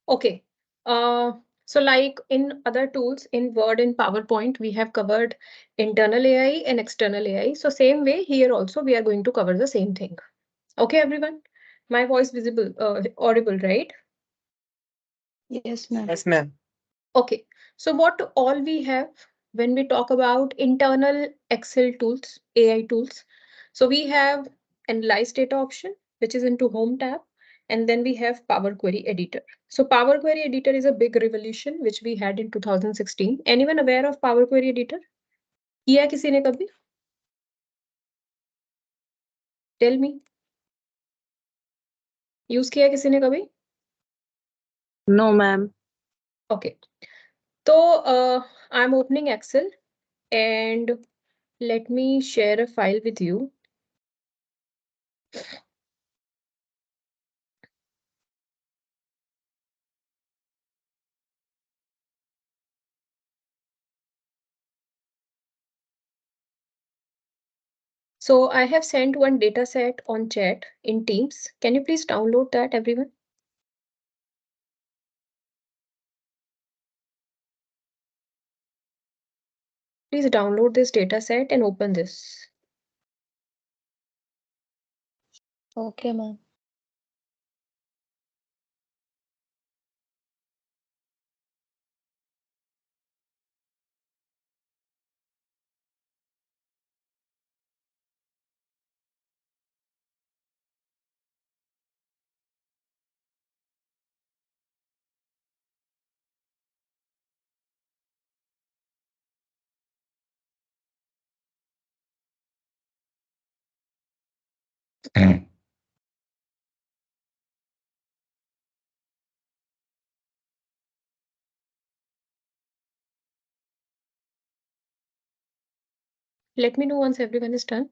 Okay. So like in other tools in Word and PowerPoint, we have covered internal AI and external AI. So same way here also we are going to cover the same thing. Okay, everyone. My voice visible, audible, right? Yes, ma'am. Yes, ma'am. Okay. So what all we have when we talk about internal Excel tools, AI tools. So we have analyze data option, which is into home tab. And then we have Power Query Editor. So Power Query Editor is a big revolution which we had in 2016. Anyone aware of Power Query Editor? किया किसी ने कभी? Tell me. Use किया किसी ने कभी? No, ma'am. Okay. So I'm opening Excel and let me share a file with you. So I have sent one data set on chat in Teams. Can you please download that, everyone? Please download this data set and open this. Okay, ma'am. Let me know once everyone is done.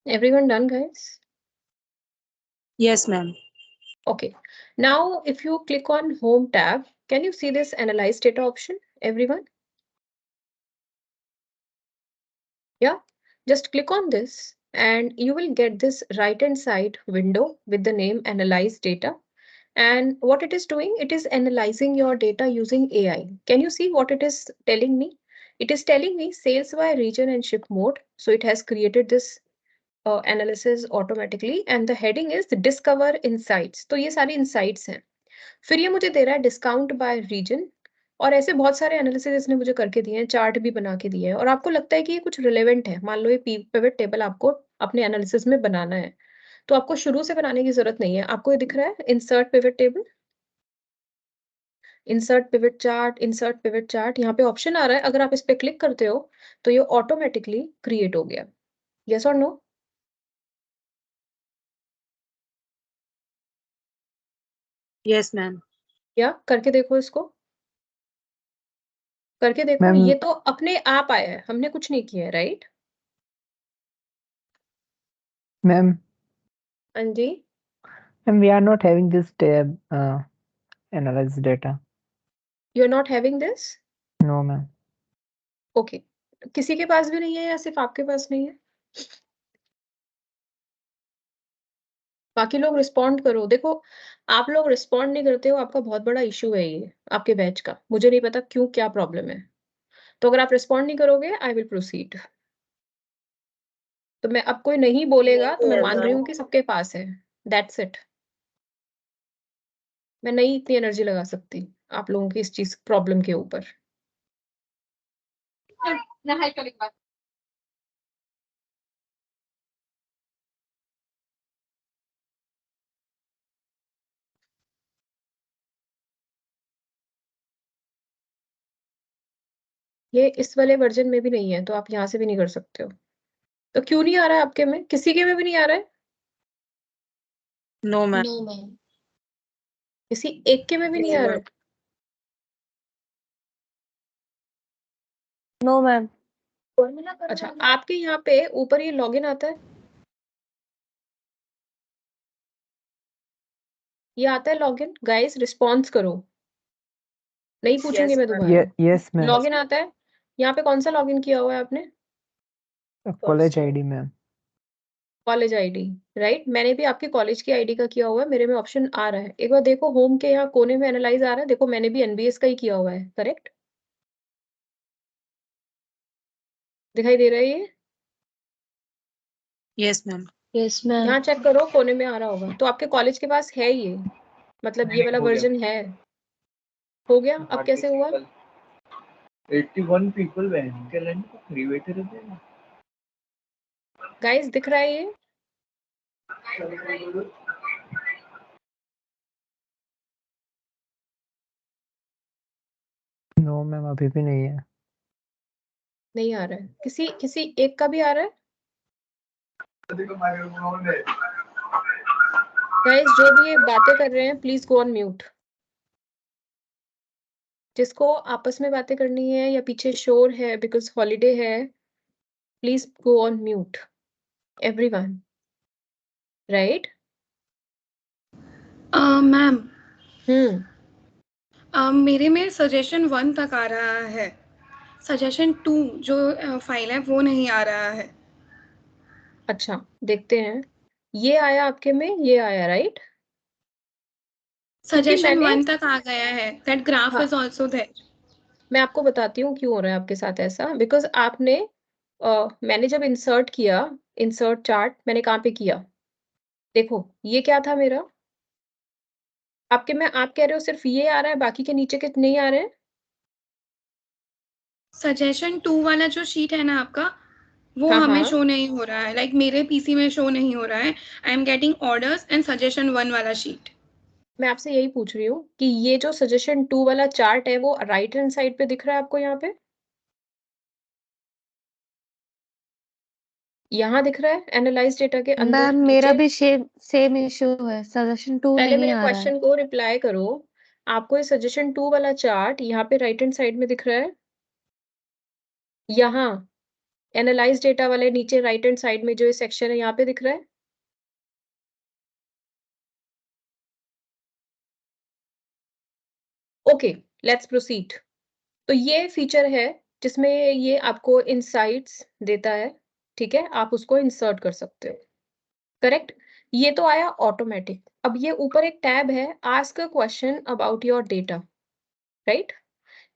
Everyone done, guys? Yes, ma'am. Okay. Now, if you click on Home tab, can you see this Analyze Data option, everyone? Yeah. Just click on this and you will get this right-hand side window with the name Analyze Data. And what it is doing, it is analyzing your data using AI. Can you see what it is telling me? It is telling me sales by region and ship mode. So it has created this analysis automatically and the heading is discover insights. तो ये सारी insights हैं. फिर ये मुझे दे रहा है discount by reason और ऐसे बहुत सारे एनालिसिस इसने मुझे करके दिए हैं, चार्ट भी बना के दिए हैं और आपको लगता है कि ये कुछ रिलेवेंट है. मान लो ये पिवट टेबल आपको अपने एनालिसिस में बनाना है तो आपको शुरू से बनाने की जरूरत नहीं है. आपको ये दिख रहा है insert pivot table, insert pivot chart. यहाँ पे ऑप्शन आ रहा है, अगर आप इस पे क्लिक करते हो तो ये ऑटोमेटिकली क्रिएट हो गया. यस और नो? Yes, ma'am. या करके देखो, इसको करके देखो. मैम ये तो अपने आप आया है, हमने कुछ नहीं किया है, राइट? मैम हाँ जी. Ma'am we are not having this tab analyse data. You are not having this? No ma'am. Okay. किसी के पास भी नहीं है या सिर्फ आपके पास नहीं है? बाकी लोग रिस्पॉन्ड करो. देखो, आप लोग रिस्पॉन्ड नहीं करते हो, आपका बहुत बड़ा इशू है ये आपके बैच का. मुझे नहीं पता क्यों, क्या प्रॉब्लम है. तो अगर आप रिस्पॉन्ड नहीं करोगे, आई विल प्रोसीड. तो मैं अब कोई नहीं बोलेगा तो मैं मान रही हूँ कि सबके पास है. That's it. मैं नहीं इतनी एनर्जी लगा सकती आप लोगों की इस चीज प्रॉब्लम के ऊपर. ये इस वाले वर्जन में भी नहीं है, तो आप यहाँ से भी नहीं कर सकते हो। तो क्यों नहीं आ रहा है आपके में? किसी के में भी नहीं आ रहा है? No ma'am. No ma'am. किसी एक के में भी नहीं आ रहा है? No ma'am. अच्छा, आपके यहाँ पे ऊपर ये लॉगिन आता है, ये आता है लॉगिन। गाइस रिस्पॉन्स करो, नहीं पूछूंगी मैं दोबारा। Yes ma'am. लॉगिन आता है, यहाँ पे कौन सा लॉगिन किया हुआ है आपने? College ID ma'am. College ID, right. मैंने भी आपके कॉलेज की आईडी का किया हुआ है, मेरे में ऑप्शन आ रहा है। एक बार देखो होम के यहाँ कोने में एनालाइज आ रहा है, देखो मैंने भी एनबीएस का ही किया हुआ है, करेक्ट? दिखाई दे रहा है ये? Yes ma'am. Yes ma'am. यहाँ चेक करो, कोने में आ रहा होगा, तो आपके कॉलेज के पास है ये, मतलब ये वाला वर्जन है। हो गया? अब कैसे हुआ? 81 people went कैलेंडर को क्रिएटर है। गाइस दिख रहा है ये? नो मैम, अभी भी नहीं है। नहीं आ रहा है? किसी किसी एक का भी आ रहा है? गाइस जो भी ये बातें कर रहे हैं प्लीज गो ऑन म्यूट। जिसको आपस में बातें करनी है या पीछे शोर है बिकॉज हॉलीडे है, please go on mute everyone, right? Ma'am hmm मेरे में सजेशन 1 तक आ रहा है, सजेशन 2 जो फाइल है वो नहीं आ रहा है। अच्छा, देखते हैं। ये आया आपके में, ये आया, राइट? क्योंकि सजेशन मैंने 1 तक आ गया है, दैट ग्राफ हाँ, इज आल्सो देयर। मैं आपको बताती हूँ क्यों हो रहा है आपके साथ ऐसा। बिकॉज आपने मैंने जब इंसर्ट किया, इंसर्ट चार्ट मैंने कहाँ पे किया, देखो ये क्या था मेरा। आपके में आप कह रहे हो सिर्फ ये आ रहा है, बाकी के नीचे के नहीं आ रहे हैं? सजेशन 2 वाला जो शीट है ना आपका, वो हाँ हमें हाँ, शो नहीं हो रहा है, लाइक मेरे पीसी में शो नहीं हो रहा है। I am getting orders and suggestion 1 वाला शीट। मैं आपसे यही पूछ रही हूँ कि ये जो सजेशन 2 वाला चार्ट है वो राइट हैंड साइड पे दिख रहा है आपको? यहाँ पे यहाँ दिख रहा है एनालाइज डेटा के अंदर मैम मेरा नीचे? भी सेम इशू है, सजेशन 2 पहले नहीं मेरे आ रहा है। क्वेश्चन को रिप्लाई करो। आपको ये सजेशन 2 वाला चार्ट यहाँ पे राइट हैंड साइड में दिख रहा है? यहाँ एनालाइज डेटा वाले नीचे राइट हैंड साइड में जो ये सेक्शन है यहाँ पे दिख रहा है? Okay, let's proceed. तो ये फीचर है जिसमें ये आपको इनसाइट्स देता है, ठीक है? आप उसको इंसर्ट कर सकते हो, करेक्ट? ये तो आया ऑटोमेटिक। अब ये ऊपर एक टैब है, ask a question about your data, right?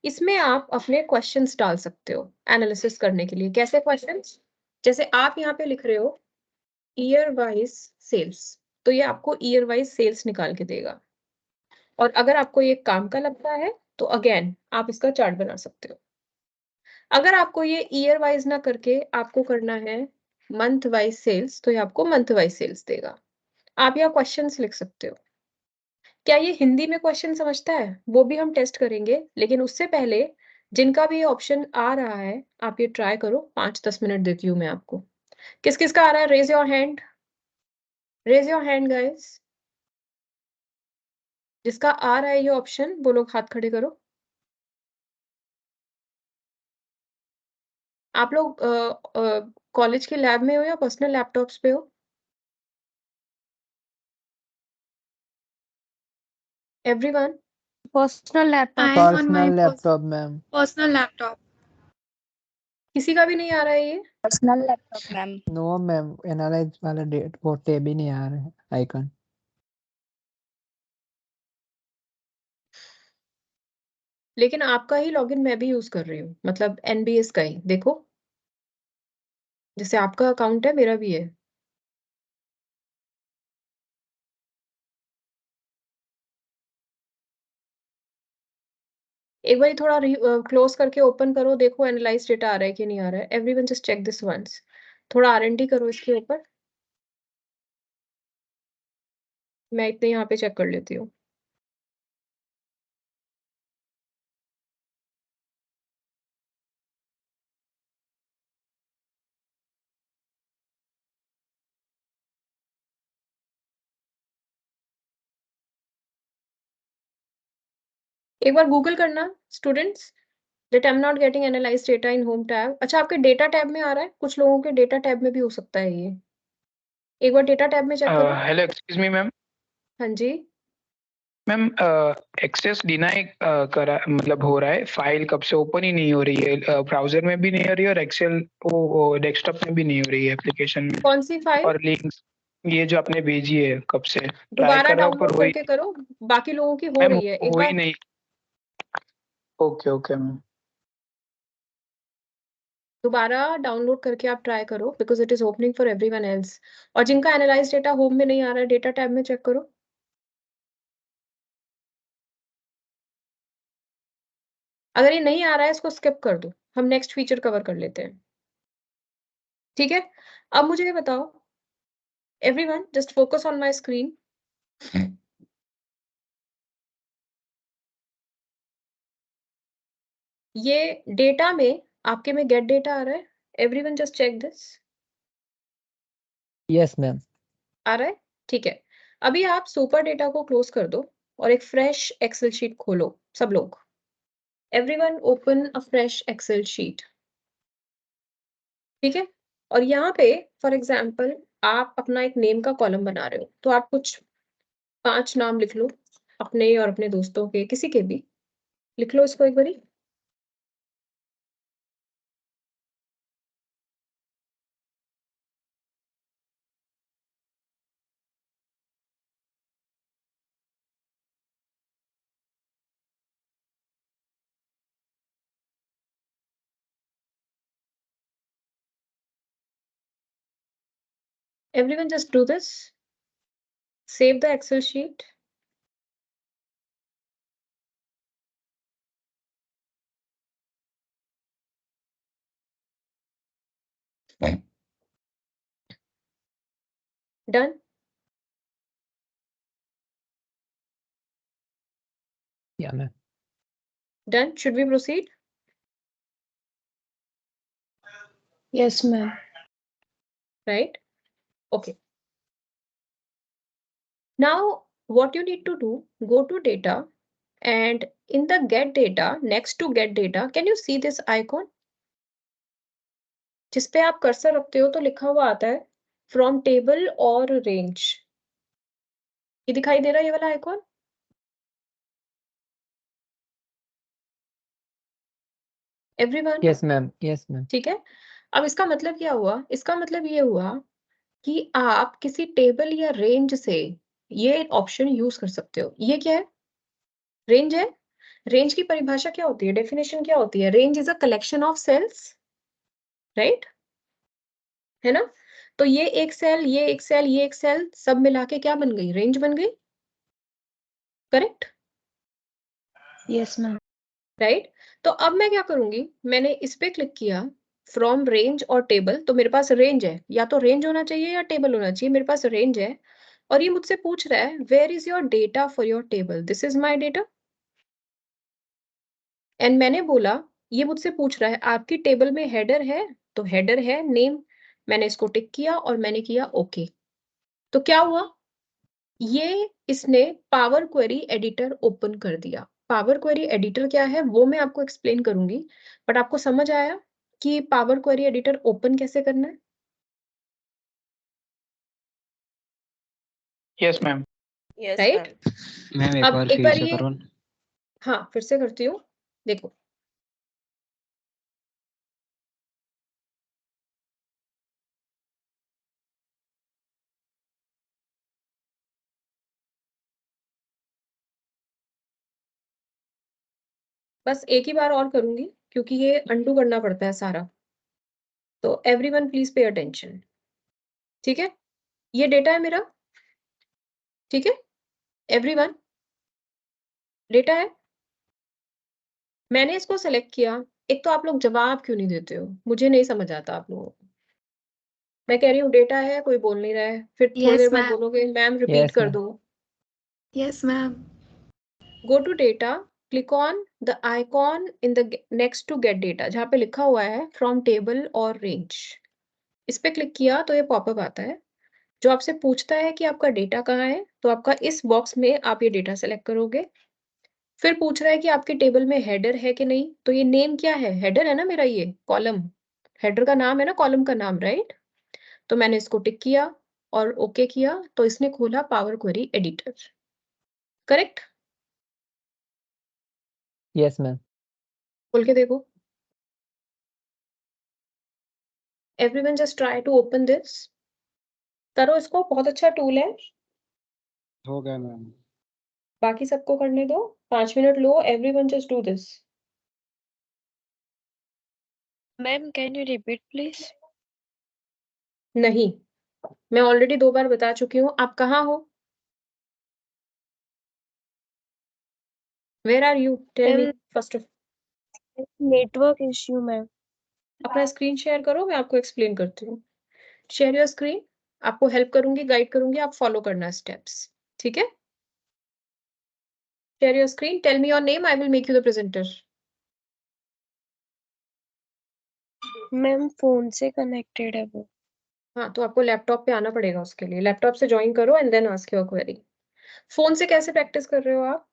इसमें आप अपने क्वेश्चंस डाल सकते हो एनालिसिस करने के लिए। कैसे क्वेश्चंस? जैसे आप यहाँ पे लिख रहे हो ईयर वाइज सेल्स, तो ये आपको ईयर वाइज सेल्स निकाल के देगा। और अगर आपको ये काम का लगता है तो अगेन आप इसका चार्ट बना सकते हो। अगर आपको ये ईयर वाइज ना करके आपको करना है मंथ वाइज सेल्स, तो ये आपको मंथ वाइज सेल्स देगा। आप यहाँ क्वेश्चंस लिख सकते हो। क्या ये हिंदी में क्वेश्चन समझता है वो भी हम टेस्ट करेंगे, लेकिन उससे पहले जिनका भी ये ऑप्शन आ रहा है आप ये ट्राई करो। 5-10 मिनट देती हूँ मैं आपको। किस किस का आ रहा है? Raise your hand, raise your hand guys. जिसका आ रहा है ये ऑप्शन वो लोग हाथ खड़े करो। आप लोग कॉलेज के लैब में हो या पर्सनल लैपटॉप्स पे हो? Everyone? Personal laptop. I am on my personal laptop ma'am. Personal laptop. किसी का भी नहीं आ रहा है ये? Personal laptop ma'am. No ma'am, analyze वाला डेट वो टैब ही नहीं आ रहे हैं, आइकन। लेकिन आपका ही लॉगिन मैं भी यूज कर रही हूँ, मतलब एनबीएस का ही। देखो जैसे आपका अकाउंट है मेरा भी है। एक बार थोड़ा क्लोज करके ओपन करो, देखो एनालाइज डेटा आ रहा है कि नहीं आ रहा है। Everyone just check this once. थोड़ा आरएनडी करो इसके ऊपर, मैं इतने यहाँ पे चेक कर लेती हूँ। एक बार गूगल करना students, that I am not getting analyse data in home tab. अच्छा, आपके डेटा टैब में आ रहा है? कुछ लोगों के डेटा टैब में भी हो सकता है ये। एक बार डेटा टैब में चेक करो। Hello, excuse me ma'am. हाँ जी, मैम, एक्सेस डिनाई करा मतलब हो रहा है, फाइल कब से ओपन ही नहीं हो रही है, ब्राउजर में भी नहीं हो रही है और एक्सेल वो डेस्कटॉप में भी नहीं हो रही है एप्लीकेशन में। कौन सी फाइल? और लिंक्स ये जो आपने भेजी है कब से ट्राई दोबारा कर रहा हूँ पर डाउनलोड वही करके करो, बाकी लोगों की हो मैम रही है। एक हो ही बार नहीं। Okay okay ma'am. दोबारा डाउनलोड करके आप ट्राई करो, because it is opening for everyone else. और जिनका एनालाइज डेटा होम में नहीं आ रहा है, डेटा टैब में चेक करो। अगर ये नहीं आ रहा है, इसको स्किप कर दो, हम नेक्स्ट फीचर कवर कर लेते हैं। ठीक है, अब मुझे ये बताओ, everyone just focus on my screen. ये डेटा में आपके में गेट डेटा आ रहा है? Everyone just check this. Yes ma'am. आ रहा है? ठीक है, अभी आप सुपर डेटा को क्लोज कर दो और एक फ्रेश एक्सेल शीट खोलो सब लोग। Everyone open a fresh Excel sheet. ठीक है, और यहाँ पे फॉर एग्जाम्पल आप अपना एक नेम का कॉलम बना रहे हो, तो आप कुछ 5 नाम लिख लो, अपने और अपने दोस्तों के, किसी के भी। लिख लो इसको एक बारी। Everyone just do this. Save the Excel sheet. Done. Yeah ma'am. Done. Should we proceed? Yes, ma'am. Right? Okay. Now, what you need to do, go to data, and in the get data, next to get data, can you see this icon? जिस पे आप cursor रखते हो तो लिखा हुआ आता है फ्रॉम टेबल और रेंज। ये दिखाई दे रहा है ये वाला icon? Everyone? Yes ma'am, yes ma'am. ठीक है, अब इसका मतलब क्या हुआ? इसका मतलब ये हुआ कि आप किसी टेबल या रेंज से ये ऑप्शन यूज कर सकते हो। ये क्या है? रेंज है। रेंज की परिभाषा क्या होती है? डेफिनेशन क्या होती है? Range is a collection of cells, right? है ना? तो ये एक सेल, ये एक सेल, ये एक सेल, सब मिला के क्या बन गई? रेंज बन गई। करेक्ट? Yes, ma'am. राइट? तो अब मैं क्या करूंगी, मैंने इस पे क्लिक किया, फ्रॉम रेंज और टेबल, तो मेरे पास रेंज है। या तो रेंज होना चाहिए या टेबल होना चाहिए, मेरे पास रेंज है। और ये मुझसे पूछ रहा है where is your data for your table, this is my data. And मैंने बोला, ये मुझसे पूछ रहा है आपकी टेबल में हेडर है? तो हेडर है नेम, मैंने इसको टिक किया और मैंने किया ओके। तो क्या हुआ? ये इसने पावर क्वेरी एडिटर ओपन कर दिया। पावर क्वेरी एडिटर क्या है वो मैं आपको एक्सप्लेन करूंगी, बट आपको समझ आया कि पावर क्वेरी एडिटर ओपन कैसे करना है? Yes ma'am. Yes right? Ma'am एक अब बार एक फिर बार से ये, करो न। हाँ फिर से करती हूँ, देखो। बस एक ही बार और करूंगी क्योंकि ये अनडू करना पड़ता है सारा। तो एवरीवन प्लीज पे अटेंशन। ठीक है, ये डेटा है मेरा। ठीक है, एवरीवन, डेटा है। मैंने इसको सेलेक्ट किया। एक तो आप लोग जवाब क्यों नहीं देते हो, मुझे नहीं समझ आता आप लोगों को। मैं कह रही हूँ डेटा है, कोई बोल नहीं रहा है, फिर थोड़ी देर यस बाद मैम। बोलोगे मैम रिपीट यस कर मैम। दो। Yes ma'am. Go to data, click on the icon in the next to get data, जहाँ पे लिखा हुआ है फ्रॉम टेबल और रेंज। इस पे क्लिक किया तो ये पॉपअप आता है जो आपसे पूछता है कि आपका डेटा कहाँ है। तो आपका इस बॉक्स में आप ये डेटा सेलेक्ट करोगे फिर पूछ रहा है कि आपके टेबल में हेडर है कि नहीं, तो ये नेम क्या है, हेडर है ना मेरा, ये कॉलम हेडर का नाम है ना, कॉलम का नाम, राइट। तो मैंने इसको टिक किया और ओके किया, तो इसने खोला power query editor, correct. Yes ma'am. खोल के देखो, everyone just try to open this, करो इसको, बहुत अच्छा टूल है। हो गया मैम। बाकी सबको करने दो, 5 minute low, everyone just do this. Ma'am can you repeat please? नहीं, मैं ऑलरेडी 2 बार बता चुकी हूँ। आप कहाँ हो, where are you, tell me ma'am first of. Network issue ma'am. अपना स्क्रीन शेयर करो, मैं आपको एक्सप्लेन करती हूँ। शेयर योर स्क्रीन, आपको हेल्प करूंगी, गाइड करूंगी, आप फॉलो करना स्टेप्स, ठीक है। Share your screen, tell me your name, I will make you the presenter. Ma'am phone से कनेक्टेड है वो। हाँ, तो आपको लैपटॉप पे आना पड़ेगा उसके लिए, लैपटॉप से ज्वाइन करो and then ask your query. Phone से कैसे प्रैक्टिस कर रहे हो आप,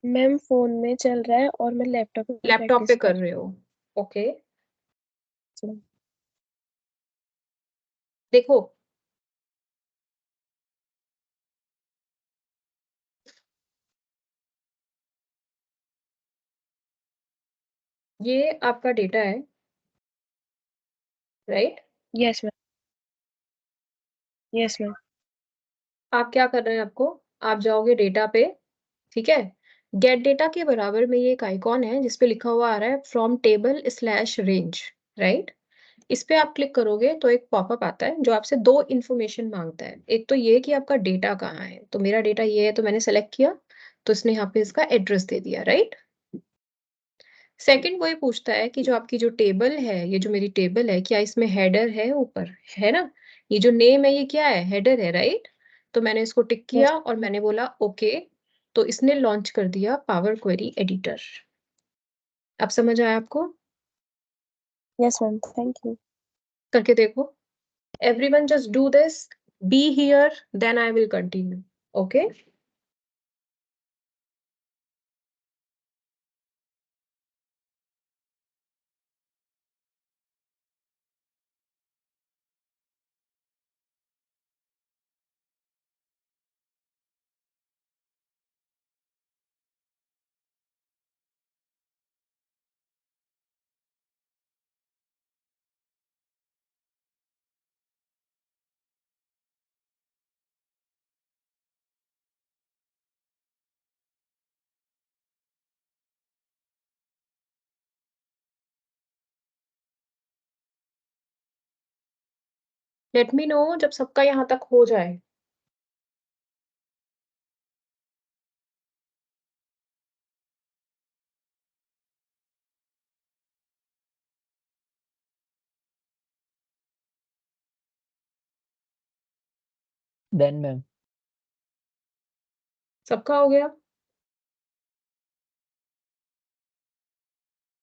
मैम फोन में चल रहा है और मैं लैपटॉप पे लैपटॉप पे प्रैक्टिस कर रहे हो, ओके। रही हूँ। देखो, ये आपका डेटा है, right. Yes ma'am. Yes ma'am. आप क्या कर रहे हैं, आपको, आप जाओगे डेटा पे, ठीक है। गेट डेटा के बराबर में ये एक आइकॉन है जिसपे लिखा हुआ आ रहा है from table slash range, right. इस पे आप क्लिक करोगे तो एक पॉपअप आता है जो आपसे 2 इंफॉर्मेशन मांगता है। एक तो ये कि आपका डेटा कहाँ है, तो मेरा डेटा ये है, तो मैंने सेलेक्ट किया, तो इसने यहाँ पे इसका एड्रेस दे दिया, राइट। सेकंड वो ये पूछता है कि जो आपकी जो टेबल है, ये जो मेरी टेबल है, क्या इसमें हेडर है ऊपर, है ना। ये जो नेम है ये क्या है, हेडर है, राइट। तो मैंने इसको टिक किया और मैंने बोला ओके, तो इसने लॉन्च कर दिया पावर क्वेरी एडिटर। अब समझ आया आपको, यस मैम, थैंक यू। करके देखो। Everyone just do this, be here, then I will continue, okay. Let me know जब सबका यहाँ तक हो जाए। Done ma'am. सबका हो गया,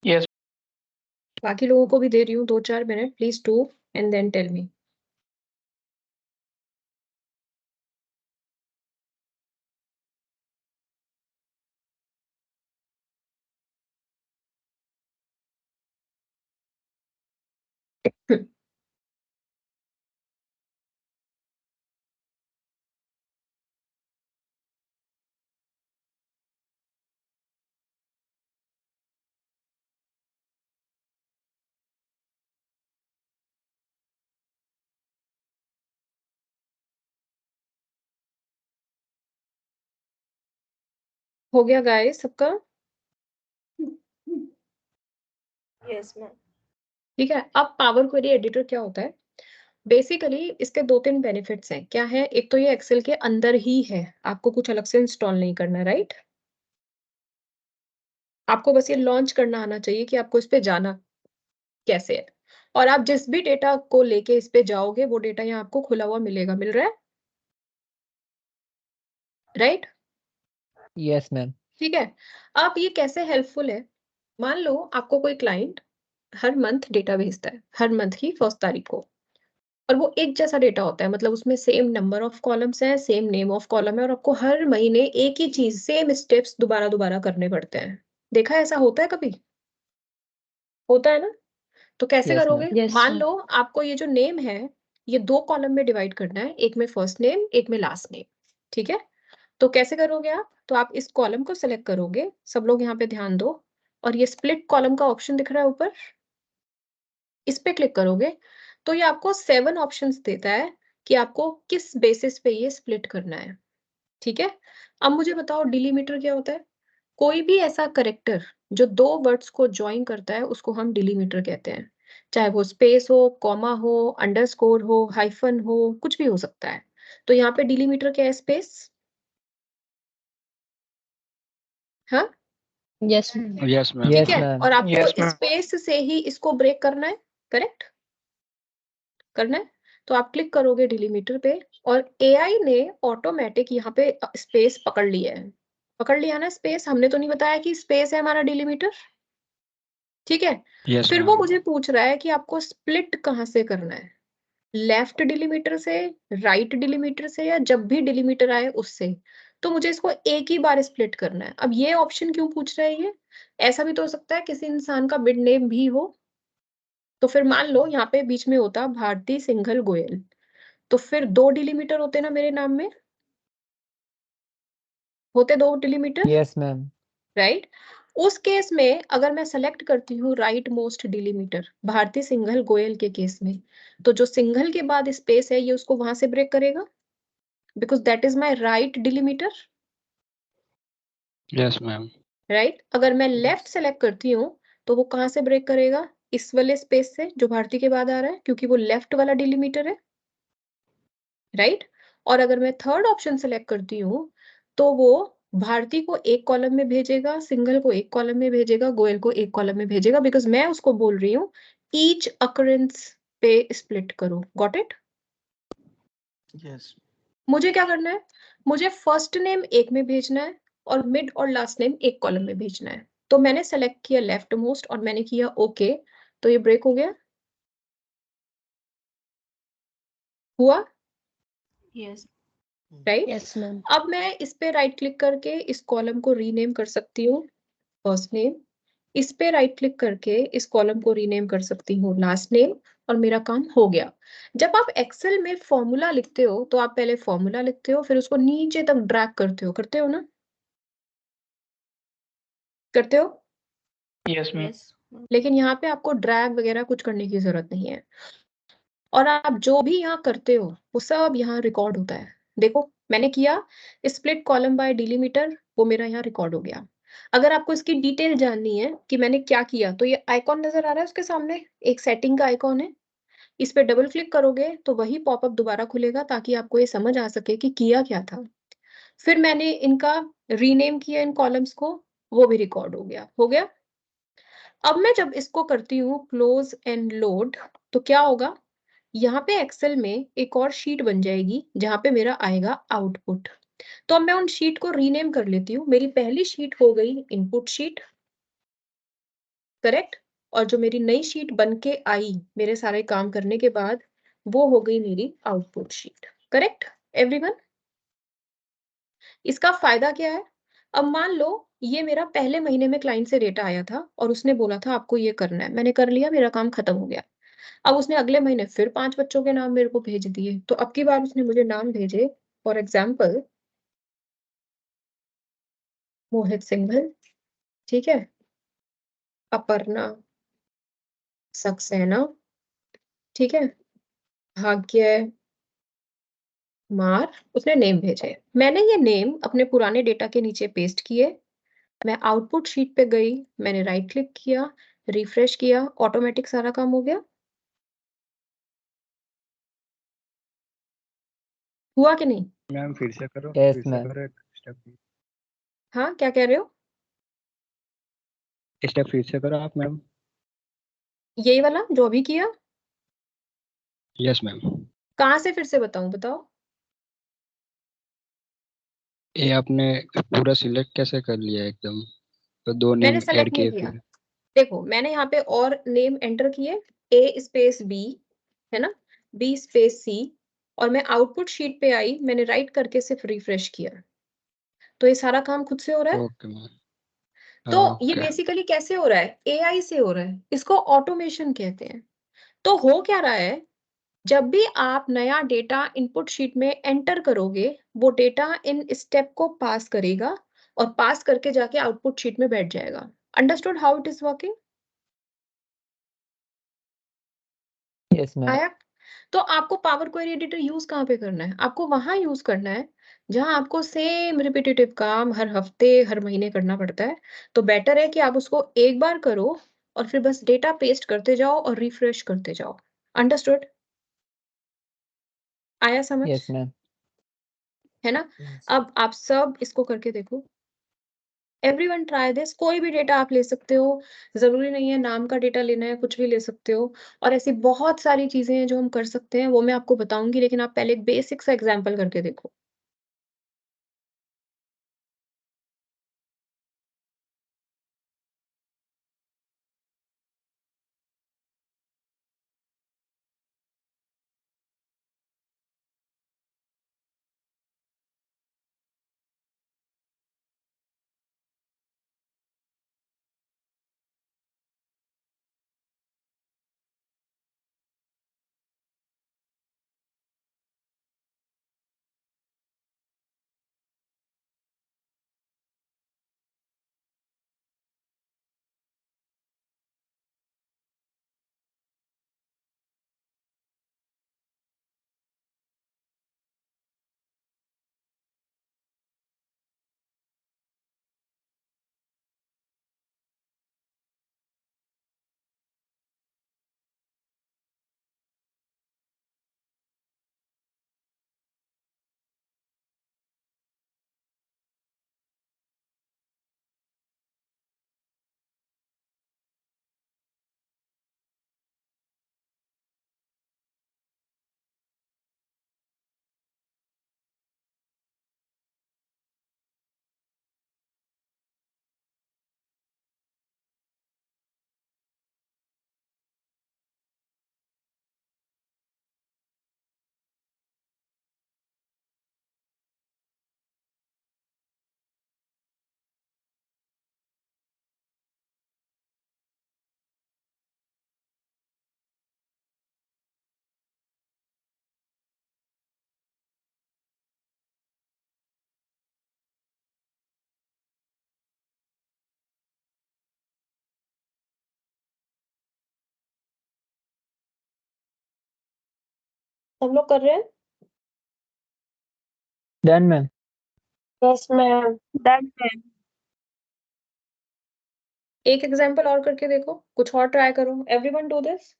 यस। बाकी लोगों को भी दे रही हूँ 2-4 minute, please do and then tell me. हो गया गाइस सबका, यस मैम। ठीक है। अब पावर क्वेरी एडिटर क्या होता है, बेसिकली इसके 2-3 बेनिफिट्स हैं। क्या है, एक तो ये एक्सेल के अंदर ही है, आपको कुछ अलग से इंस्टॉल नहीं करना, राइट। आपको बस ये लॉन्च करना आना चाहिए कि आपको इस पे जाना कैसे है, और आप जिस भी डेटा को लेके इस पे जाओगे वो डेटा यहाँ आपको खुला हुआ मिलेगा, मिल रहा है, राइट। Yes ma'am. ठीक है। अब ये कैसे हेल्पफुल है, मान लो आपको कोई क्लाइंट हर मंथ डेटा भेजता है, हर मंथ की 1 तारीख को, और वो एक जैसा डेटा होता है, मतलब उसमें सेम नंबर ऑफ कॉलम्स है, सेम नेम ऑफ कॉलम है, और आपको हर महीने एक ही चीज, सेम स्टेप्स दोबारा दोबारा करने पड़ते हैं। देखा है ऐसा होता है कभी? होता है ना? तो कैसे Yes, करोगे? ma'am. Yes, मान ma'am. लो आपको ये जो नेम है ये 2 कॉलम में डिवाइड करना है, एक में फर्स्ट नेम, एक में लास्ट नेम। ठीक है, तो कैसे करोगे आप? तो आप इस कॉलम को सिलेक्ट करोगे, सब लोग यहाँ पे ध्यान दो, और ये स्प्लिट कॉलम का ऑप्शन दिख रहा है ऊपर, इस पे क्लिक करोगे तो ये आपको 7 ऑप्शंस देता है कि आपको किस बेसिस पे ये स्प्लिट करना है। ठीक है, अब मुझे बताओ डिलीमीटर क्या होता है? कोई भी ऐसा करेक्टर जो 2 वर्ड्स को ज्वाइन करता है उसको हम डिलीमीटर कहते हैं, चाहे वो स्पेस हो, कॉमा हो, अंडरस्कोर हो, हाइफन हो, कुछ भी हो सकता है। तो यहाँ पे डिलीमीटर क्या है? स्पेस। हाँ, Yes, ma'am. Yes, ma'am. ठीक Yes, है, ma'am. और आपको Yes, ma'am. स्पेस से ही इसको ब्रेक करना है, करेक्ट करना है। तो आप क्लिक करोगे डिलीमीटर पे और एआई ने ऑटोमेटिक यहाँ पे स्पेस पकड़ लिया है। पकड़ लिया ना स्पेस? हमने तो नहीं बताया कि स्पेस है हमारा डिलीमीटर। ठीक है, Yes, फिर वो ma'am. मुझे पूछ रहा है कि आपको स्प्लिट कहाँ से करना है, लेफ्ट डिलीमीटर से, राइट डिलीमीटर से, या जब भी डिलीमीटर आए उससे। तो मुझे इसको एक ही बार स्प्लिट करना है। अब ये ऑप्शन क्यों पूछ रहा है ये? ऐसा भी तो हो सकता है किसी इंसान का मिड नेम भी हो, तो फिर मान लो यहाँ पे बीच में होता भारती सिंघल गोयल, तो फिर 2 डिलीमीटर होते ना मेरे नाम में, होते 2 डिलीमीटर, Yes, ma'am. राइट? उस केस में अगर मैं सेलेक्ट करती हूँ right most delimiter Bharti Singhal Goyal के केस में, तो जो सिंघल के बाद स्पेस है ये उसको वहां से ब्रेक करेगा, because that is my right delimiter, Yes, ma'am. Right? अगर मैं लेफ्ट सेलेक्ट करती हूँ तो वो कहाँ से ब्रेक करेगा? इस वाले स्पेस से जो भारती के बाद आ रहा है, क्योंकि वो लेफ्ट वाला डिलीमीटर है, राइट? और अगर मैं थर्ड ऑप्शन सेलेक्ट करती हूँ तो वो भारती को एक कॉलम में भेजेगा, सिंगल को एक कॉलम में भेजेगा, गोयल को एक कॉलम में भेजेगा, बिकॉज मैं उसको बोल रही हूँ ईच अकरेंस पे स्प्लिट करो। Got it? Yes. मुझे क्या करना है? मुझे फर्स्ट नेम एक में भेजना है और मिड और लास्ट नेम एक कॉलम में भेजना है। तो मैंने सेलेक्ट किया लेफ्ट मोस्ट और मैंने किया ओके, तो ये ब्रेक हो गया। हुआ? Yes. राइट? Yes, ma'am. अब मैं इस पे राइट क्लिक करके इस कॉलम को रीनेम कर सकती हूँ फर्स्ट नेम, इस पे राइट क्लिक करके इस कॉलम को रीनेम कर सकती हूँ लास्ट नेम, और मेरा काम हो गया। जब आप एक्सेल में फॉर्मूला लिखते हो तो आप पहले फॉर्मूला लिखते हो, फिर उसको नीचे तक ड्रैग करते हो ना? करते हो? Yes, ma'am. Yes. लेकिन यहाँ पे आपको ड्रैग वगैरह कुछ करने की जरूरत नहीं है, और आप जो भी यहाँ करते हो वो सब यहाँ रिकॉर्ड होता है। देखो मैंने किया स्प्लिट कॉलम बाय डिलीमीटर, वो मेरा यहाँ रिकॉर्ड हो गया। अगर आपको इसकी डिटेल जाननी है कि मैंने क्या किया, तो ये आइकॉन नजर आ रहा है उसके सामने, एक सेटिंग का आइकॉन है, इस पे डबल क्लिक करोगे तो वही पॉपअप दोबारा खुलेगा ताकि आपको ये समझ आ सके कि किया क्या था। फिर मैंने इनका रीनेम किया इन कॉलम्स को, वो भी रिकॉर्ड हो गया। हो गया। अब मैं जब इसको करती हूँ क्लोज एंड लोड, तो क्या होगा? यहाँ पे एक्सेल में एक और शीट बन जाएगी जहां पे मेरा आएगा आउटपुट। तो अब मैं उन शीट को रीनेम कर लेती हूँ। मेरी पहली शीट हो गई इनपुट शीट, करेक्ट? और जो मेरी नई शीट बन के आई मेरे सारे काम करने के बाद, वो हो गई मेरी आउटपुट शीट। Correct everyone? इसका फायदा क्या है? अब मान लो ये मेरा पहले महीने में क्लाइंट से डेटा आया था और उसने बोला था आपको ये करना है, मैंने कर लिया, मेरा काम खत्म हो गया। अब उसने अगले महीने फिर 5 बच्चों के नाम मेरे को भेज दिए, तो अब की बार उसने मुझे नाम भेजे, फॉर एग्जाम्पल मोहित सिंघल, ठीक है, अपर्णा सक्सेना, ठीक है, भाग्य मार, उसने नेम भेजे। मैंने ये नेम अपने पुराने डेटा के नीचे पेस्ट किए, मैं आउटपुट शीट पे गई, मैंने राइट क्लिक किया, रिफ्रेश किया, ऑटोमेटिक सारा काम हो गया। हुआ कि नहीं? मैम फिर से करो, Yes, फिर से ma'am. करो एक स्टेप। हाँ, क्या कह रहे हो? स्टेप फिर से करो आप मैम। यही वाला जो अभी किया? Yes ma'am. कहाँ से फिर से बताऊं? बताओ। ये आपने पूरा सिलेक्ट कैसे कर लिया एकदम, तो 2 मैंने नेम ऐड सेलेक्ट नहीं किए किया। फिर। देखो मैंने यहाँ पे और नेम एंटर किए, ए स्पेस बी, है ना, B स्पेस C और मैं आउटपुट शीट पे आई, मैंने राइट करके सिर्फ रिफ्रेश किया, तो ये सारा काम खुद से हो रहा है। Okay ma'am. तो हाँ ये ओके। बेसिकली कैसे हो रहा है, AI से हो रहा है, इसको ऑटोमेशन कहते हैं। तो हो क्या रहा है, जब भी आप नया डेटा इनपुट शीट में एंटर करोगे, वो डेटा इन स्टेप को पास करेगा और पास करके जाके आउटपुट शीट में बैठ जाएगा। Understood how it is working? Yes ma'am. आया? तो आपको पावर क्वेरी एडिटर यूज कहाँ पे करना है? आपको वहां यूज करना है जहां आपको सेम रिपीटेटिव काम हर हफ्ते हर महीने करना पड़ता है। तो बेटर है कि आप उसको एक बार करो और फिर बस डेटा पेस्ट करते जाओ और रिफ्रेश करते जाओ। अंडरस्टूड? आया समझ? Yes ma'am. है ना? अब आप सब इसको करके देखो। Everyone try this. कोई भी डेटा आप ले सकते हो, जरूरी नहीं है नाम का डेटा लेना है, कुछ भी ले सकते हो। और ऐसी बहुत सारी चीजें हैं जो हम कर सकते हैं, वो मैं आपको बताऊंगी, लेकिन आप पहले एक बेसिक सा एग्जांपल करके देखो। सब लोग कर रहे हैं? Done ma'am. Yes, ma'am. Done, ma'am. एक एग्जांपल और करके देखो, कुछ और ट्राई करो। Everyone do this.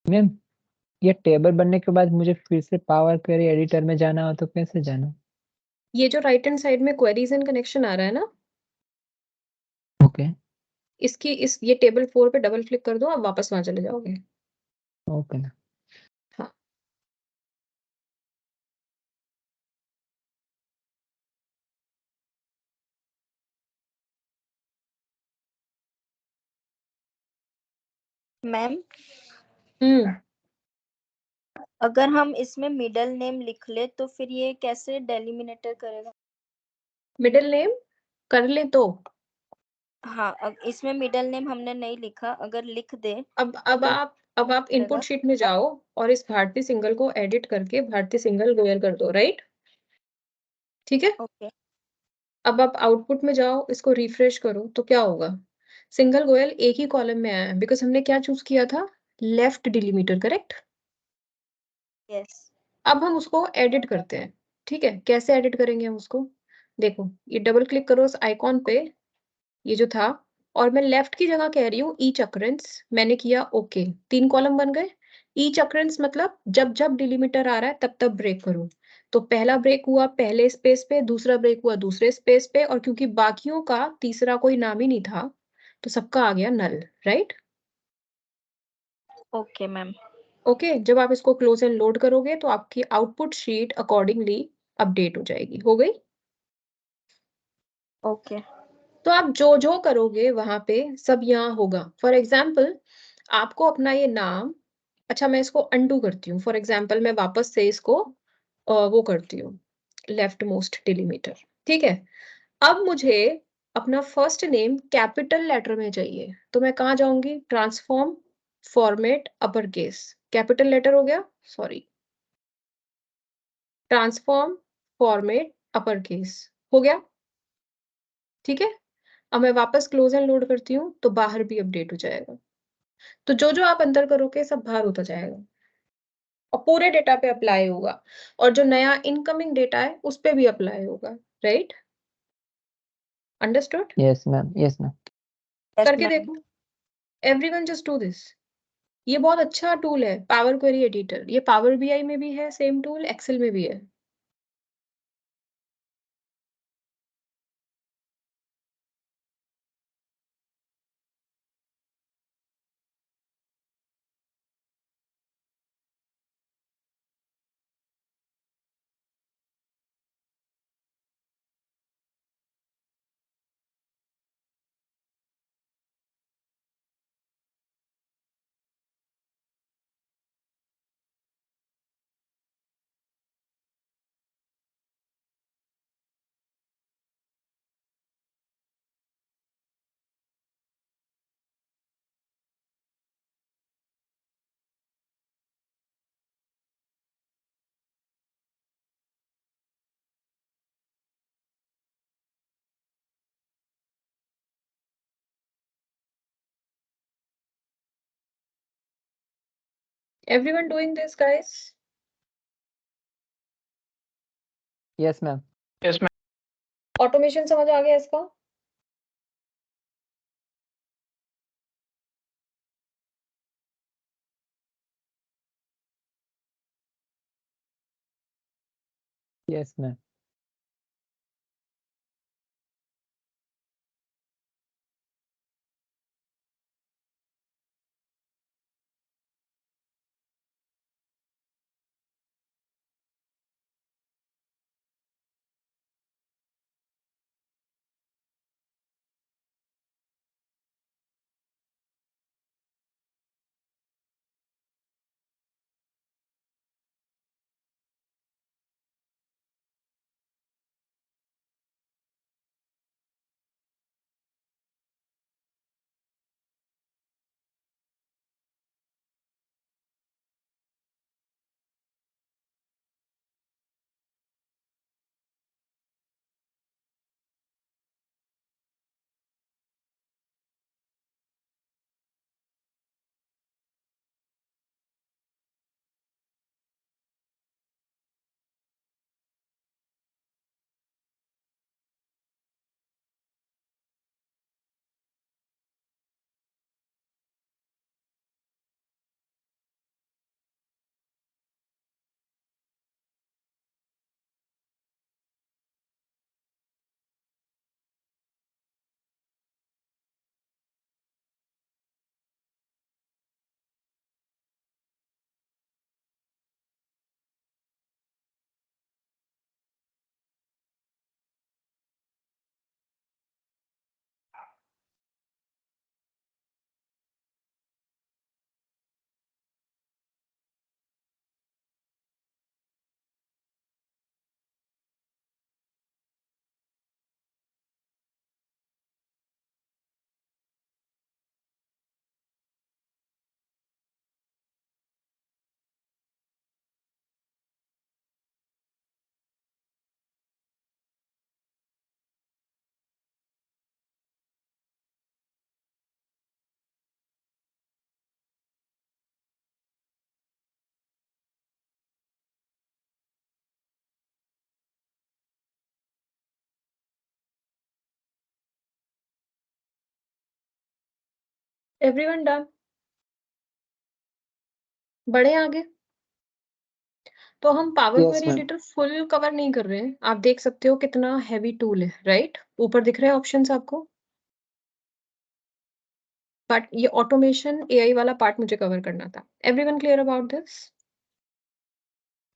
मैम ये टेबल बनने के बाद मुझे फिर से पावर क्वेरी एडिटर में जाना हो तो कैसे जाना? ये जो राइट हैंड साइड में क्वेरीज एंड कनेक्शन आ रहा है ना, ओके। ये टेबल 4 पे डबल क्लिक कर दो, आप वापस वहां चले जाओगे। Okay ma'am. हाँ। Ma'am, हम्म अगर हम इसमें मिडल नेम लिख ले तो फिर ये कैसे डेलिमिनेटर करेगा? मिडिल नेम कर ले तो हाँ, इसमें मिडल नेम हमने नहीं लिखा, अगर लिख दे अब तो आप इनपुट शीट में जाओ और इस भारतीय सिंगल को एडिट करके भारतीय सिंगल गोयल कर दो, राइट? ठीक है। ओके। अब आप आउटपुट में जाओ, इसको रिफ्रेश करो तो क्या होगा? सिंगल गोयल एक ही कॉलम में आया है बिकॉज हमने क्या चूज किया था? Left delimiter, correct? यस। अब हम उसको एडिट करते हैं। ठीक है, कैसे एडिट करेंगे हम उसको? देखो, ये डबल क्लिक करो उस आइकॉन पे, ये जो था, और मैं लेफ्ट की जगह कह रही हूँ ईच अकरेंस, मैंने किया ओके, 3 कॉलम बन गए। ईच अकरेंस मतलब जब जब डिलीमीटर आ रहा है तब तब ब्रेक करो। तो पहला ब्रेक हुआ पहले स्पेस पे, दूसरा ब्रेक हुआ दूसरे स्पेस पे, और क्योंकि बाकियों का तीसरा कोई नाम ही नहीं था तो सबका आ गया नल, राइट? Okay ma'am. ओके, जब आप इसको क्लोज एंड लोड करोगे तो आपकी आउटपुट शीट अकॉर्डिंगली अपडेट हो जाएगी। हो गई? ओके। तो आप जो जो करोगे वहां पे सब यहाँ होगा। फॉर एग्जाम्पल आपको अपना ये नाम, अच्छा मैं इसको अनडू करती हूँ। फॉर एग्जाम्पल मैं वापस से इसको वो करती हूँ, लेफ्ट मोस्ट डिलीमीटर। ठीक है, अब मुझे अपना फर्स्ट नेम कैपिटल लेटर में चाहिए, तो मैं कहाँ जाऊंगी? Transform format upper case, capital letter हो गया, sorry, transform format upper case हो गया। ठीक है, अब मैं वापस क्लोज एंड लोड करती हूँ तो बाहर भी अपडेट हो जाएगा। तो जो जो आप अंदर करोगे सब बाहर होता जाएगा और पूरे डेटा पे अप्लाई होगा, और जो नया इनकमिंग डेटा है उस पे भी अप्लाई होगा, right? Understood? Yes ma'am, yes ma'am. Yes करके मैम। देखो, एवरीवन जस्ट डू दिस। ये बहुत अच्छा टूल है पावर क्वेरी एडिटर, ये पावर बीआई में भी है सेम टूल, एक्सेल में भी है। Everyone doing this guys? Yes ma'am. Yes ma'am. Automation समझ आ गया इसका? Yes ma'am. Everyone done? बढ़े आगे? तो हम power Yes, query ma'am. Editor full cover नहीं कर रहे हैं। आप देख सकते हो कितना हैवी टूल है, राइट? ऊपर दिख रहे हैं ऑप्शंस आपको, बट ये ऑटोमेशन एआई वाला पार्ट मुझे कवर करना था। Everyone clear about this?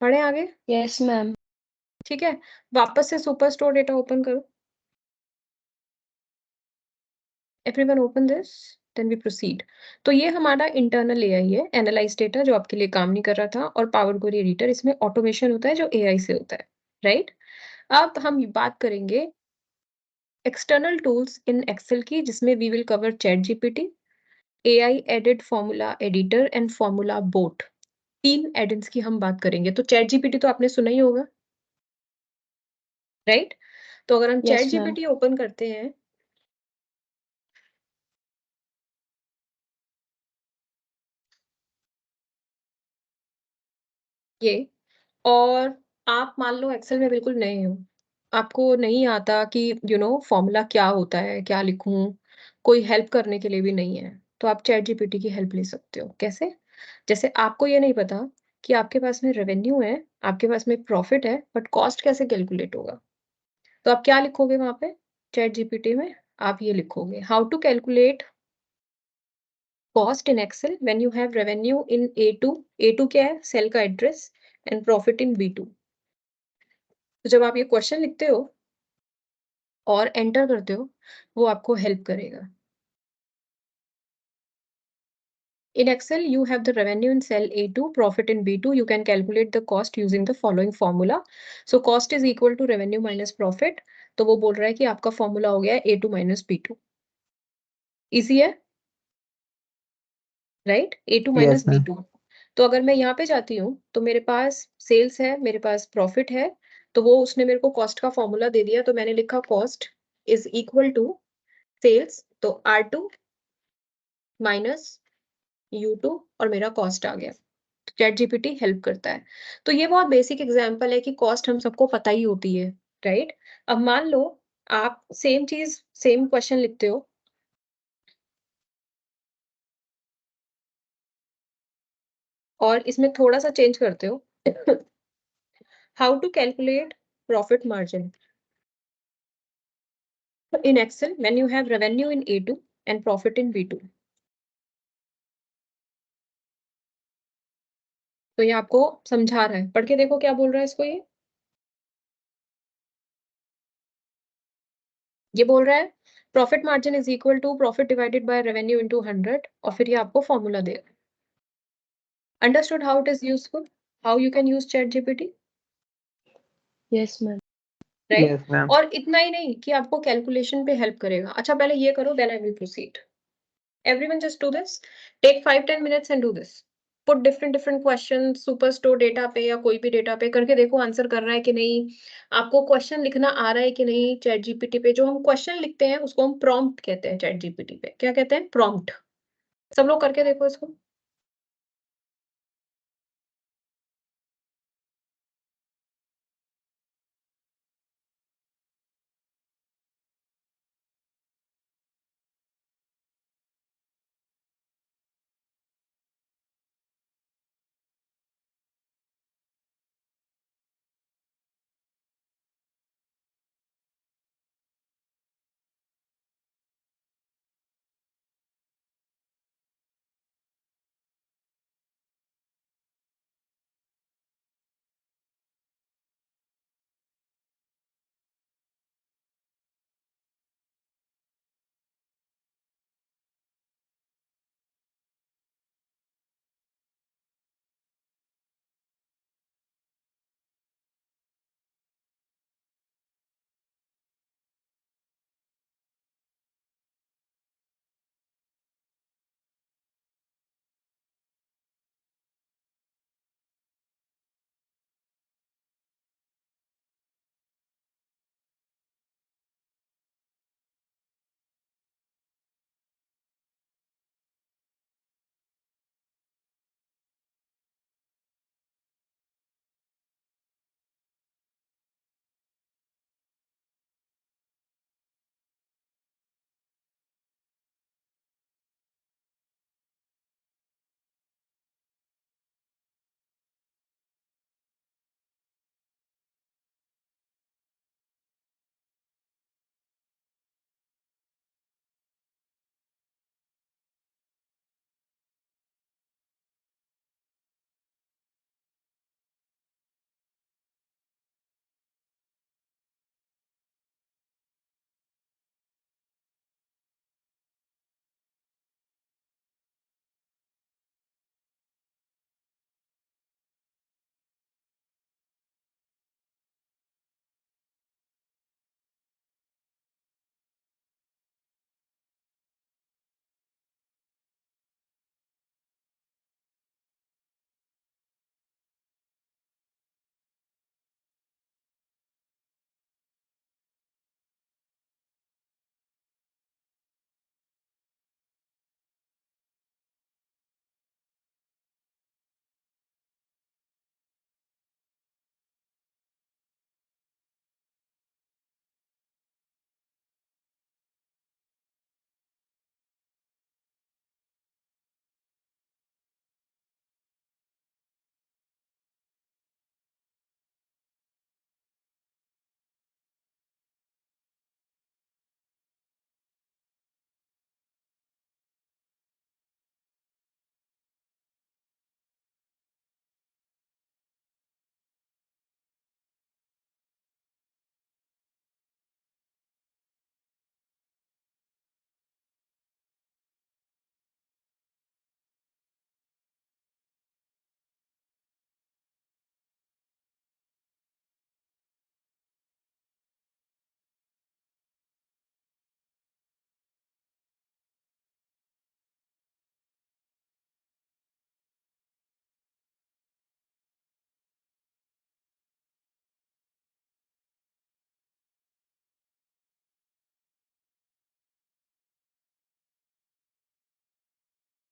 बढ़े आगे? Yes, ma'am. ठीक है, वापस से सुपर स्टोर डेटा ओपन करो। Everyone open this, then we proceed. तो ये हमारा इंटरनल एआई है, एनालाइज डेटा, जो आपके लिए काम नहीं कर रहा था, और पावर क्वेरी एडिटर, इसमें ऑटोमेशन होता है जो एआई से होता है, राइट? अब हम बात करेंगे एक्सटर्नल टूल्स इन एक्सेल की, जिसमें we will cover chat GPT, AI edit, formula editor and formula bot. 3 add-ins की हम बात करेंगे। तो चैट जीपीटी तो आपने सुना ही होगा, राइट? तो अगर हम chat Yes, ma'am. GPT open करते हैं, ये, और आप मान लो एक्सेल में बिल्कुल नए हो, आपको नहीं आता कि फॉर्मूला क्या होता है, क्या लिखूं, कोई हेल्प करने के लिए भी नहीं है, तो आप चैट जीपीटी की हेल्प ले सकते हो। कैसे? जैसे आपको ये नहीं पता कि आपके पास में रेवेन्यू है, आपके पास में प्रॉफिट है, बट कॉस्ट कैसे कैलकुलेट होगा, तो आप क्या लिखोगे वहां पे चैट जीपीटी में? आप ये लिखोगे, how to calculate cost in Excel when you have revenue in A2। A2 क्या है? सेल का address, and profit in B2। तो जब आप ये क्वेश्चन लिखते हो और एंटर करते हो, वो आपको हेल्प करेगा। In Excel, you have the revenue in cell A2, profit in B2. You can calculate the cost using the following formula. So cost is equal to revenue minus profit. तो वो बोल रहा है कि आपका फॉर्मूला हो गया है A2 minus B2। इजी है, right? A2 Yes, minus ma'am. B2। तो अगर मैं यहाँ पे जाती हूँ, तो मेरे पास सेल्स है, मेरे पास प्रॉफिट है, तो वो उसने मेरे को कॉस्ट का फॉर्मूला दे दिया, तो मैंने लिखा cost is equal to sales, तो R2 माइनस U2, और मेरा कॉस्ट आ गया। चैट जीपीटी हेल्प करता है। तो ये बहुत बेसिक एग्जांपल है कि कॉस्ट हम सबको पता ही होती है, राइट? अब मान लो आप सेम चीज, सेम क्वेश्चन लिखते हो, और इसमें थोड़ा सा चेंज करते हो, how to calculate profit margin in Excel when you have revenue in A2 and profit in B2। तो ये आपको समझा रहा है, पढ़ के देखो क्या बोल रहा है इसको। ये बोल रहा है profit margin is equal to profit divided by revenue into 100, और फिर ये आपको फॉर्मूला देगा। Understood how it is useful, how you can use chat GPT, Yes, ma'am. Right? Yes, ma'am. और इतना ही नहीं कि आपको कैलकुलेशन पे हेल्प करेगा। अच्छा, पहले ये करो, then I will proceed. Everyone just do this, take 5-10 minutes and do this. Put different different question super store data पे या कोई भी डेटा पे, करके देखो आंसर कर रहा है कि नहीं, आपको क्वेश्चन लिखना आ रहा है कि नहीं चैट जीपीटी पे। जो हम क्वेश्चन लिखते हैं उसको हम प्रॉम्प्ट कहते हैं, चैट जीपीटी पे क्या कहते हैं? प्रॉम्प्ट। सब लोग करके देखो इसको।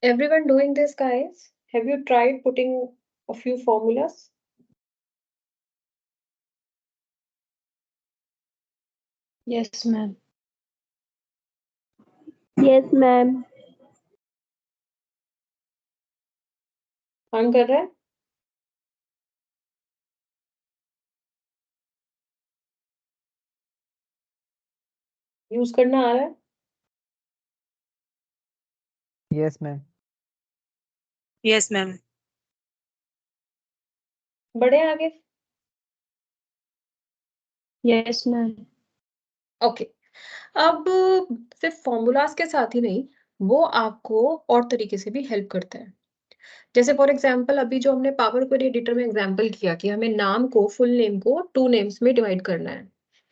Everyone doing this, guys? Have you tried putting a few formulas? Yes, ma'am. Yes, ma'am. काम कर रहा है? यूज करना आ रहा है? Yes ma'am. Yes ma'am. बढ़े आगे? Yes, ma'am. ओके। अब सिर्फ फॉर्मूलाज के साथ ही नहीं, वो आपको और तरीके से भी हेल्प करता है। जैसे फॉर एग्जांपल अभी जो हमने पावर क्वेरी एडिटर में एग्जांपल किया कि हमें नाम को, फुल नेम को 2 नेम्स में डिवाइड करना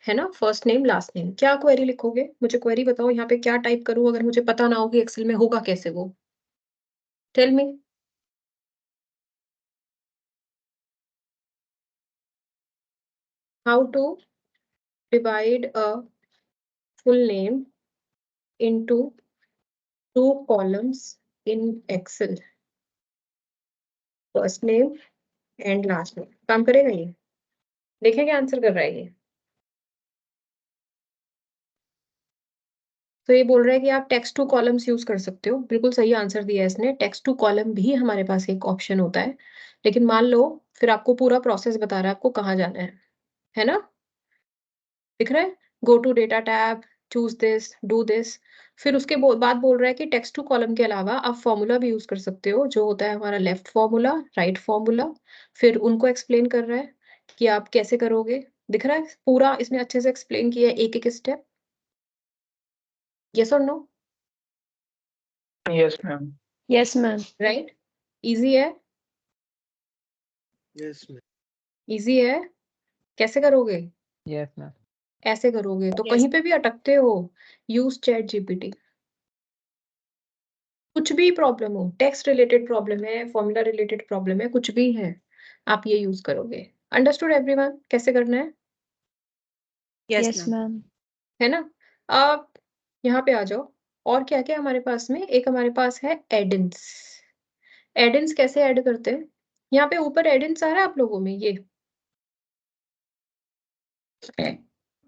है ना, फर्स्ट नेम लास्ट नेम। क्या क्वेरी लिखोगे? मुझे क्वेरी बताओ, यहाँ पे क्या टाइप करूँ अगर मुझे पता ना हो कि एक्सेल में होगा कैसे वो? Tell me. How to divide a full name into 2 columns in Excel, first name and last name। काम करेगा ये? देखें क्या आंसर कर रहा है ये। तो ये बोल रहा है कि आप टेक्स्ट टू कॉलम्स यूज कर सकते हो। बिल्कुल सही आंसर दिया है इसने। टेक्स्ट टू कॉलम भी हमारे पास एक ऑप्शन होता है, लेकिन मान लो फिर आपको पूरा प्रोसेस बता रहा है आपको कहाँ जाना है ना? दिख रहा है? Go to data tab, choose this, do this. फिर उसके बाद बोल रहा है कि टेक्स्ट टू कॉलम के अलावा आप फॉर्मूला भी यूज कर सकते हो, जो होता है हमारा लेफ्ट फॉर्मूला, राइट फॉर्मूला। फिर उनको एक्सप्लेन कर रहा है कि आप कैसे करोगे। दिख रहा है? पूरा इसने अच्छे से एक्सप्लेन किया है, एक एक स्टेप। यस और no? Yes ma'am. Yes, ma'am. Right? Easy है? Yes ma'am. इजी है? कैसे करोगे? Yes ma'am. ऐसे करोगे तो यस कहीं पे भी अटकते हो, यूज चैट जीपीटी। कुछ भी प्रॉब्लम हो, टेक्स्ट रिलेटेड प्रॉब्लम है, फॉर्मूला रिलेटेड प्रॉब्लम है, कुछ भी है, आप ये यूज करोगे। अंडरस्टूड एवरीवन कैसे करना यस Yes, मैम। ma'am. है ना? आप यहाँ पे आ जाओ। और क्या क्या हमारे पास में, एक हमारे पास है एडिन्स। एडिन्स कैसे ऐड करते हैं? यहाँ पे ऊपर एडिन्स आ रहा है आप लोगों में, ये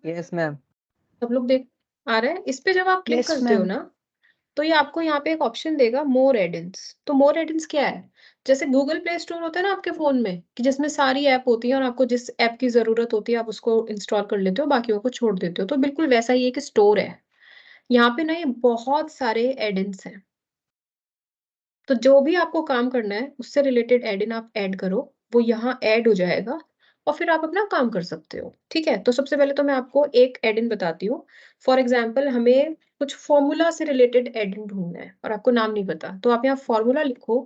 यस मैम। सब लोग देख आ रहा है? इस पे जब आप क्लिक Yes, करते हो ma'am. ना, तो ये आपको यहाँ पे एक ऑप्शन देगा मोर एडिन्स। तो मोर एडिन्स क्या है? जैसे गूगल प्ले स्टोर होता है ना आपके फोन में, कि जिसमें सारी ऐप होती है और आपको जिस ऐप की जरूरत होती है आप उसको इंस्टॉल कर लेते हो, बाकियों को छोड़ देते हो। तो बिल्कुल वैसा ही एक स्टोर है। यहाँ पे ना ये बहुत सारे एडिन्स हैं। तो जो भी आपको काम करना है उससे रिलेटेड एडिन आप ऐड करो, वो यहाँ ऐड हो जाएगा और फिर आप अपना काम कर सकते हो। ठीक है? तो सबसे पहले तो मैं आपको एक एडिन बताती हूँ। फॉर एग्जाम्पल हमें कुछ फॉर्मूला से रिलेटेड एडिन ढूंढना है और आपको नाम नहीं पता, तो आप यहाँ फॉर्मूला लिखो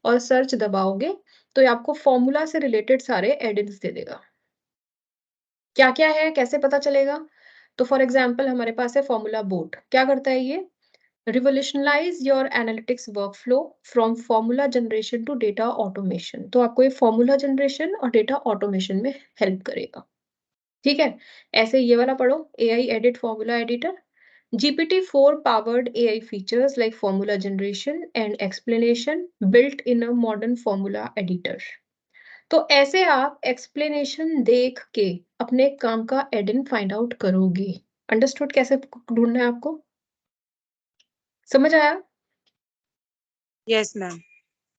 और सर्च दबाओगे तो ये आपको फॉर्मूला से रिलेटेड सारे एडिन्स दे देगा। क्या क्या है, कैसे पता चलेगा? तो फॉर एग्जाम्पल हमारे पास है फॉर्मूला बोट। क्या करता है ये? Revolutionalize your analytics workflow from formula generation to data automation. तो आपको ये फॉर्मूला जनरेशन और डेटा ऑटोमेशन में हेल्प करेगा। ठीक है? ऐसे ये वाला पढ़ो, AI edit formula editor. GPT-4 powered AI features like formula generation and explanation built in a modern formula editor। तो ऐसे आप एक्सप्लेनेशन देख के अपने काम का एडिन फाइंड आउट करोगे। अंडरस्टूड कैसे ढूंढना है आपको? समझ आया? Yes ma'am.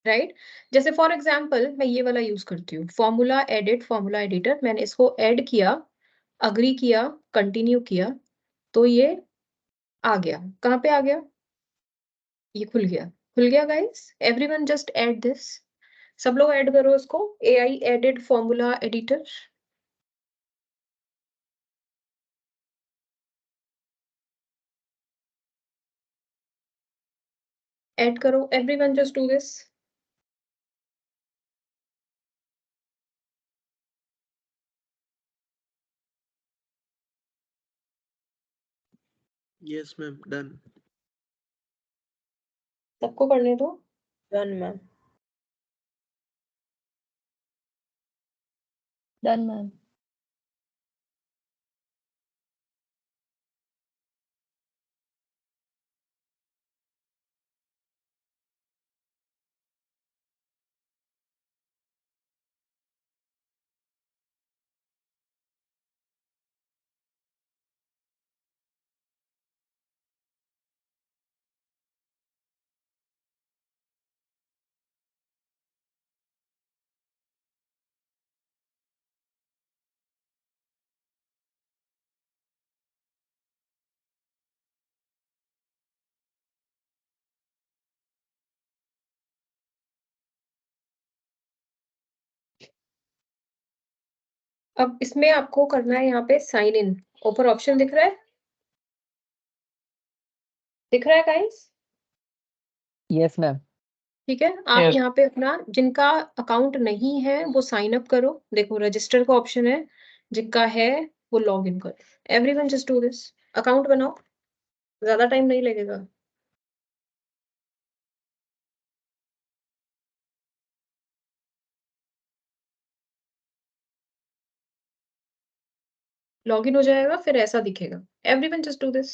राइट? जैसे फॉर एग्जाम्पल मैं ये वाला यूज करती हूँ, फॉर्मूला एडिट फॉर्मूला एडिटर। मैंने इसको ऐड किया, अग्री किया, कंटिन्यू किया, तो ये आ गया। कहाँ पे आ गया? ये खुल गया। खुल गया guys? Everyone just add this. सब लोग ऐड करो इसको, AI edit formula editor. Add करो, everyone just do this. Yes ma'am, done. सबको करने दो। Done ma'am. Done, ma'am. अब इसमें आपको करना है यहाँ पे साइन इन। ऊपर ऑप्शन दिख रहा है, दिख रहा है गाइस? Yes ma'am. ठीक है, आप Yes. यहाँ पे अपना जिनका अकाउंट नहीं है वो साइन अप करो। देखो रजिस्टर का ऑप्शन है, जिनका है वो लॉग इन करो। Everyone just do this, account बनाओ, ज्यादा टाइम नहीं लगेगा। लॉग इन हो जाएगा, फिर ऐसा दिखेगा। Everyone just do this.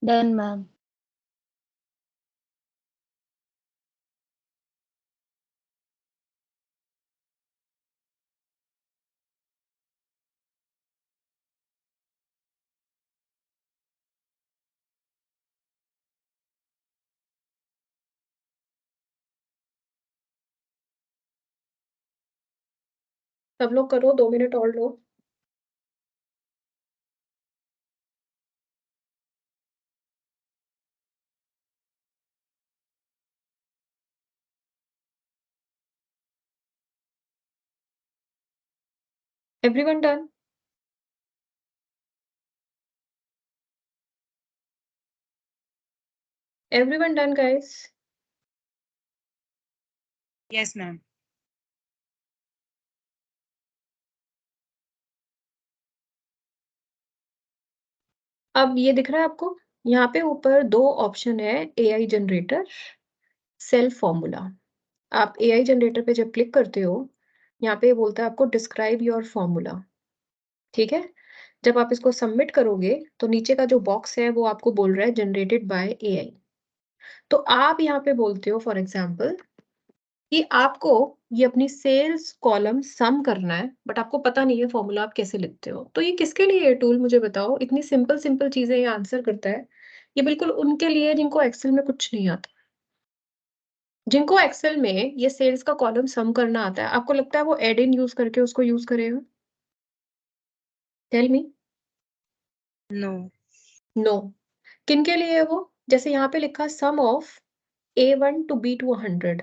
Done, ma'am. सब लोग करो, 2 मिनट और लो। Everyone done? Everyone done guys? Yes, ma'am. अब ये दिख रहा है आपको, यहाँ पे ऊपर 2 ऑप्शन है, एआई जनरेटर, सेल्फ फॉर्मूला। आप एआई जनरेटर पे जब क्लिक करते हो, यहाँ पे बोलता है आपको डिस्क्राइब योर फॉर्मूला। ठीक है, जब आप इसको सबमिट करोगे तो नीचे का जो बॉक्स है वो आपको बोल रहा है जनरेटेड बाय एआई। तो आप यहाँ पे बोलते हो फॉर एग्जाम्पल कि आपको ये अपनी सेल्स कॉलम सम करना है, बट आपको पता नहीं है फॉर्मूला आप कैसे लिखते हो। तो ये किसके लिए है टूल, मुझे बताओ? इतनी सिंपल सिंपल चीजें ये आंसर करता है। ये बिल्कुल उनके लिए है जिनको एक्सेल में कुछ नहीं आता, जिनको एक्सेल में ये सेल्स का कॉलम सम करना आता है। आपको लगता है वो एड इन यूज करके उसको यूज करेगा? Tell me. No. नो। किन के लिए है वो? जैसे यहाँ पे लिखा sum of A1 to B to 100।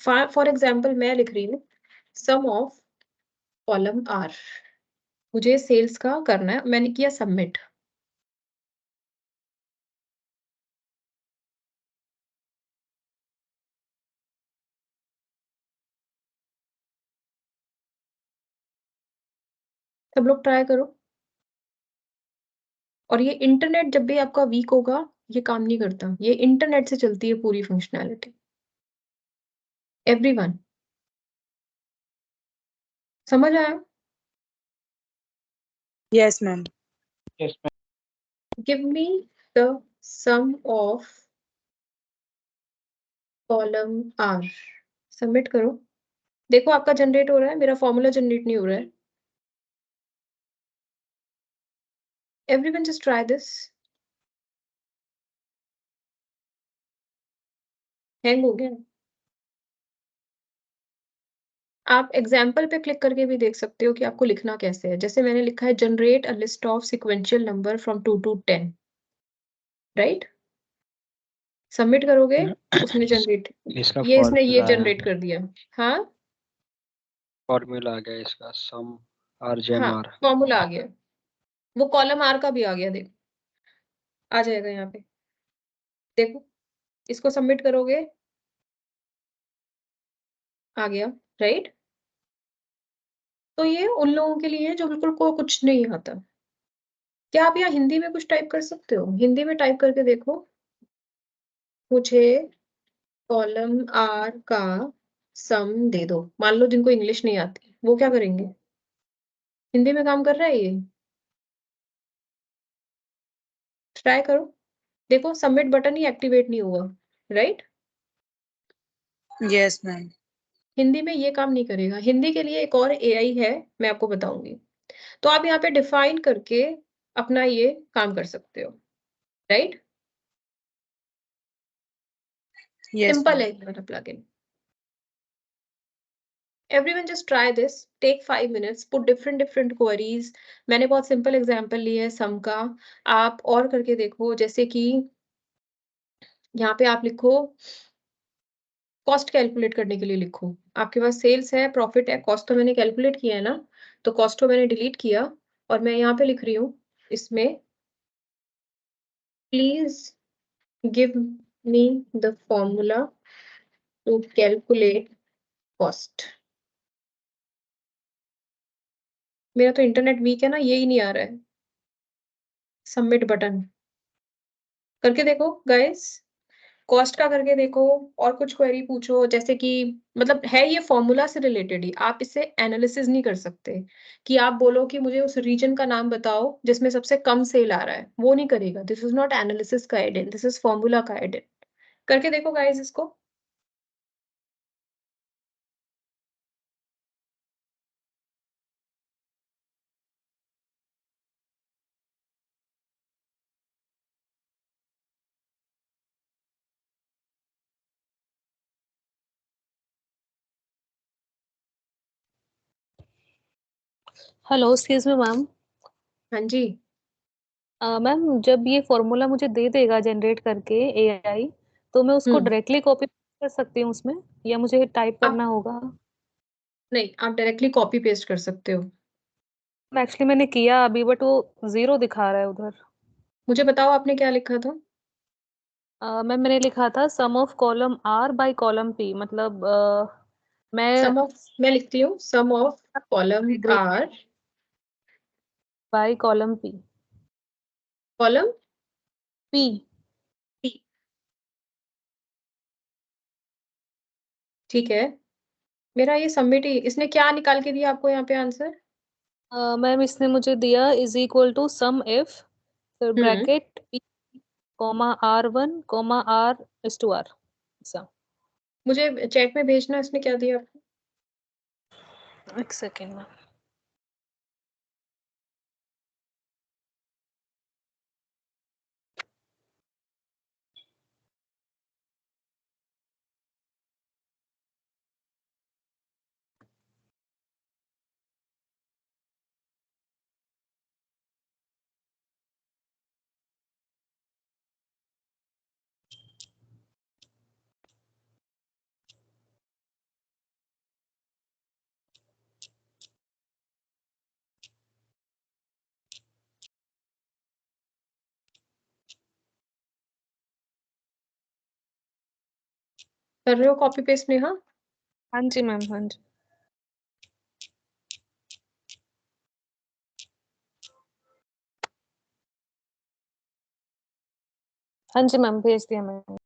For example मैं लिख रही हूँ सम ऑफ कॉलम R, मुझे सेल्स का करना है, मैंने किया सबमिट। सब लोग ट्राई करो। और ये इंटरनेट जब भी आपका वीक होगा ये काम नहीं करता, ये इंटरनेट से चलती है पूरी फंक्शनैलिटी। एवरीवन समझ आया? Yes, ma'am. Yes, ma'am. Give me the sum of column R। Submit करो। देखो आपका जनरेट हो रहा है, मेरा फॉर्मूला जनरेट नहीं हो रहा है। Everyone just try this. Hang हो गया। आप एग्जाम्पल पे क्लिक करके भी देख सकते हो कि आपको लिखना कैसे है। जैसे मैंने लिखा है generate a list of sequential number from 2 to 10, right? Submit करोगे, उसने जनरेट, इसका ये इसने ये फॉर्मूला आया, जनरेट कर दिया। हाँ फॉर्मूला आ गया इसका, सम आर जेम हाँ, आर। फॉर्मूला आ गया, वो कॉलम R का भी आ गया। देखो आ जाएगा यहाँ पे, देखो इसको सबमिट करोगे आ गया, राइट। तो ये उन लोगों के लिए है जो बिल्कुल को कुछ नहीं आता। क्या आप यहाँ हिंदी में कुछ टाइप कर सकते हो? हिंदी में टाइप करके देखो, मुझे कॉलम आर का सम दे दो। मान लो जिनको इंग्लिश नहीं आती वो क्या करेंगे? हिंदी में काम कर रहा है ये, ट्राई करो, देखो सबमिट बटन ही एक्टिवेट नहीं हुआ, राइट। Yes, ma'am. हिंदी में ये काम नहीं करेगा। हिंदी के लिए एक और एआई है, मैं आपको बताऊंगी। तो आप यहाँ पे डिफाइन करके अपना ये काम कर सकते हो, राइट। Yes, simple ma'am. है ये वाला plugin. Everyone just try this. Take 5 minutes. Put different queries. मैंने बहुत सिंपल एग्जांपल लिया है सम का। आप और करके देखो, जैसे कि यहाँ पे आप लिखो कॉस्ट कैलकुलेट करने के लिए लिखो। आपके पास सेल्स है, प्रॉफिट है, कॉस्ट तो मैंने कैलकुलेट किया है ना, तो कॉस्ट को मैंने डिलीट किया और मैं यहाँ पे लिख रही हूँ इसमें, please give me the formula to calculate cost. मेरा तो इंटरनेट वीक है ना, यही नहीं आ रहा है। सबमिट बटन करके देखो गाइस, कॉस्ट का करके देखो, और कुछ क्वेरी पूछो, जैसे कि मतलब है ये फॉर्मूला से रिलेटेड ही, आप इससे एनालिसिस नहीं कर सकते कि आप बोलो कि मुझे उस रीजन का नाम बताओ जिसमें सबसे कम सेल आ रहा है, वो नहीं करेगा। दिस इज नॉट एनालिसिस का एडिट, दिस इज फॉर्मूला का एडिट। करके देखो गाइस इसको। Hello, excuse me ma'am. हाँ जी। मैम, जब ये फॉर्मूला मुझे दे देगा जनरेट करके एआई, तो मैं उसको डायरेक्टली कॉपी कर सकती हूँ उसमें, या मुझे टाइप करना होगा? नहीं, आप डायरेक्टली कॉपी पेस्ट कर सकते हो। एक्चुअली मैंने किया अभी, बट वो 0 दिखा रहा है उधर। मुझे बताओ आपने क्या लिखा था? मैम, मैंने लिखा था sum of column R by column P, मतलब सम ऑफ, मैं लिखती हूँ sum of column R by column P. Column P. P, ठीक है। मेरा ये सबमिट ही, इसने क्या निकाल के दिया आपको यहाँ पे आंसर? मैम, इसने मुझे दिया is equal to sum if, फिर bracket P comma R1 comma R is to R। ऐसा। मुझे चैट में भेजना इसने क्या दिया आपको। एक सेकेंड मैम। कर रहे हो कॉपी पेस्ट नेहा? हाँ जी मैम, हाँ जी। हाँ जी मैम, भेज दिया मैंने।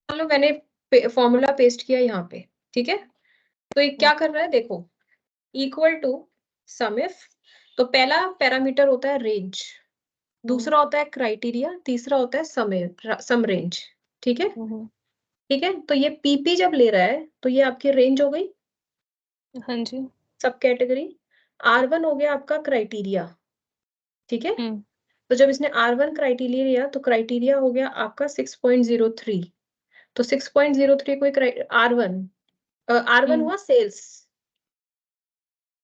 चलो मैंने फॉर्मूला पेस्ट किया यहाँ पे, ठीक है। तो ये क्या कर रहा है देखो, इक्वल टू सम इफ, तो पहला पैरामीटर होता है रेंज, दूसरा होता है क्राइटेरिया, तीसरा होता है सम रेंज, ठीक है। ठीक है, तो ये पीपी जब ले रहा है तो ये आपकी रेंज हो गई, हाँ जी। सब कैटेगरी। R1 हो गया आपका क्राइटेरिया, ठीक है। तो जब इसने R1 क्राइटेरिया लिया तो क्राइटेरिया हो गया आपका 6.03, तो 6.03 कोई R1, R1 हुआ सेल्स,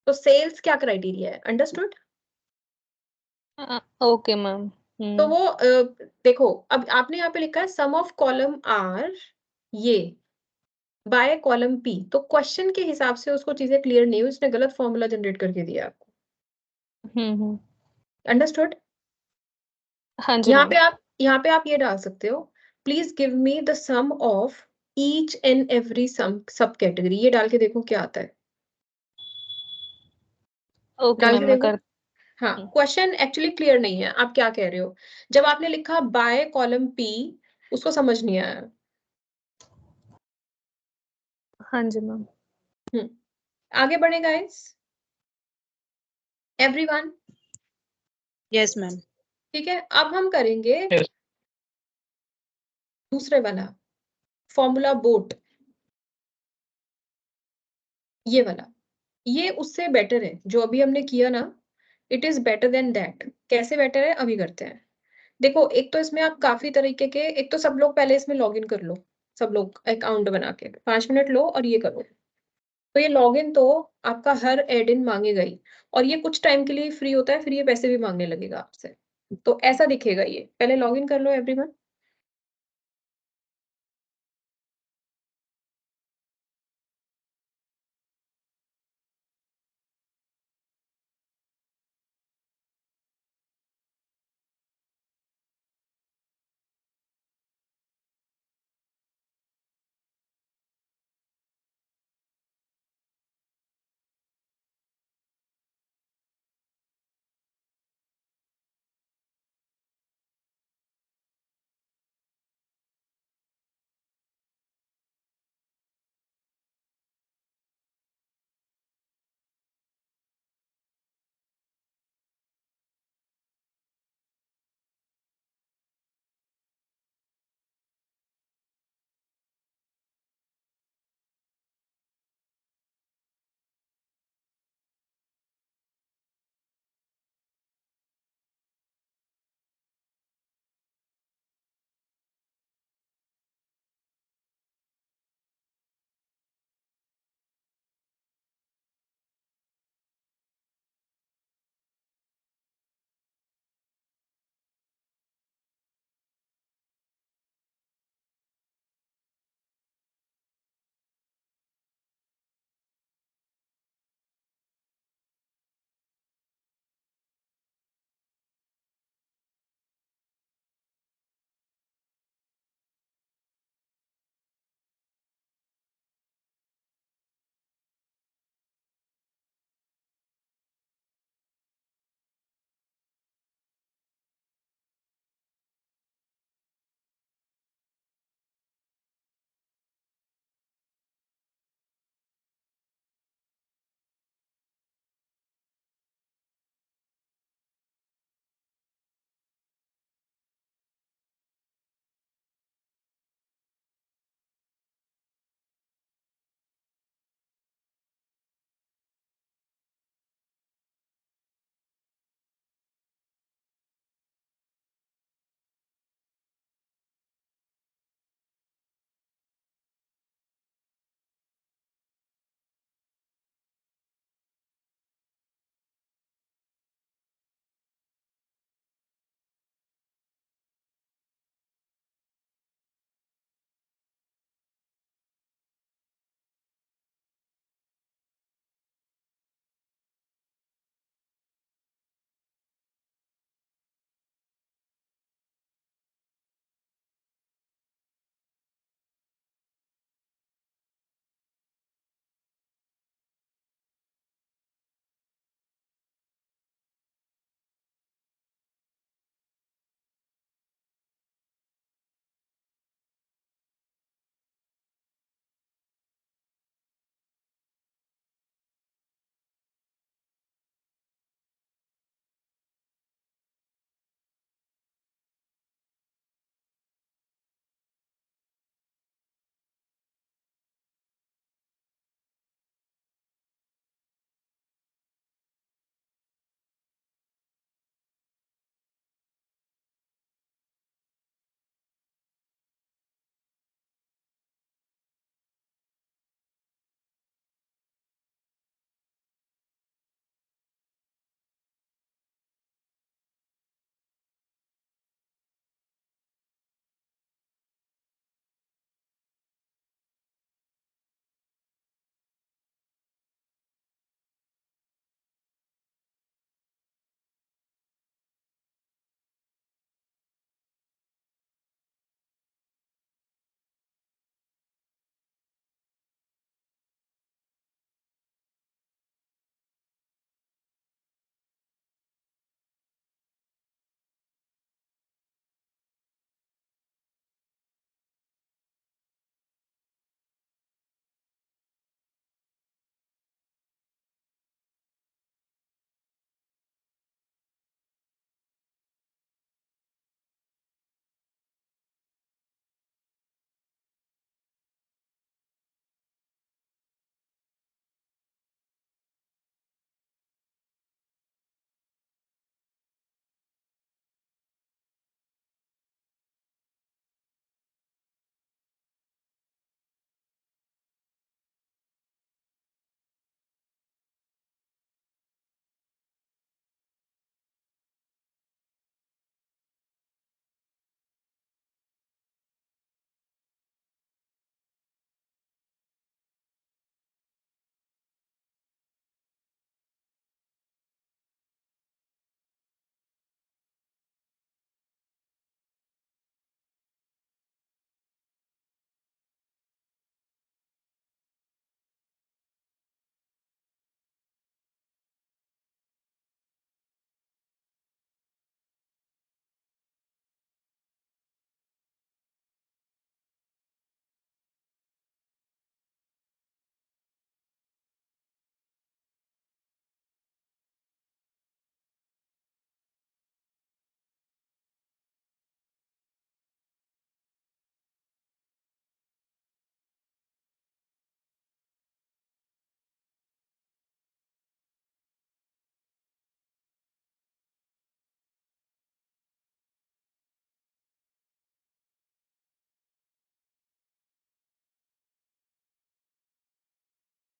तो सेल्स क्या क्राइटेरिया है, अंडरस्टूड। Okay ma'am. तो वो देखो अब आपने यहाँ पे लिखा है सम ऑफ कॉलम आर, ये बाय कॉलम पी, तो क्वेश्चन के हिसाब से उसको चीजें क्लियर नहीं हुई, उसने गलत फॉर्मूला जनरेट करके दिया आपको। अंडरस्टूड? हाँ जी यहाँ मैम। पे आप ये डाल सकते हो, please give me the sum of each and every subcategory, ये डाल के देखो क्या आता है। ओके डाल मैम के मैं देखो। कर हाँ, क्वेश्चन एक्चुअली क्लियर नहीं है, आप क्या कह रहे हो। जब आपने लिखा बाय कॉलम पी, उसको समझ नहीं आया। हाँ जी मैम। आगे बढ़े गाइस, एवरीवन। Yes ma'am. ठीक है, अब हम करेंगे Yes. दूसरे वाला फॉर्मूला बोट, ये वाला। ये उससे बेटर है जो अभी हमने किया ना, it is better than that. कैसे बेटर है अभी करते हैं। देखो, एक तो इसमें आप काफी तरीके के, एक तो सब लोग पहले इसमें लॉग इन कर लो, सब लोग अकाउंट बना के 5 मिनट लो और ये करो। तो ये लॉगिन तो आपका हर एड इन मांगेगा ही, और ये कुछ टाइम के लिए फ्री होता है, फिर ये पैसे भी मांगने लगेगा आपसे। तो ऐसा दिखेगा ये, पहले लॉगिन कर लो everyone.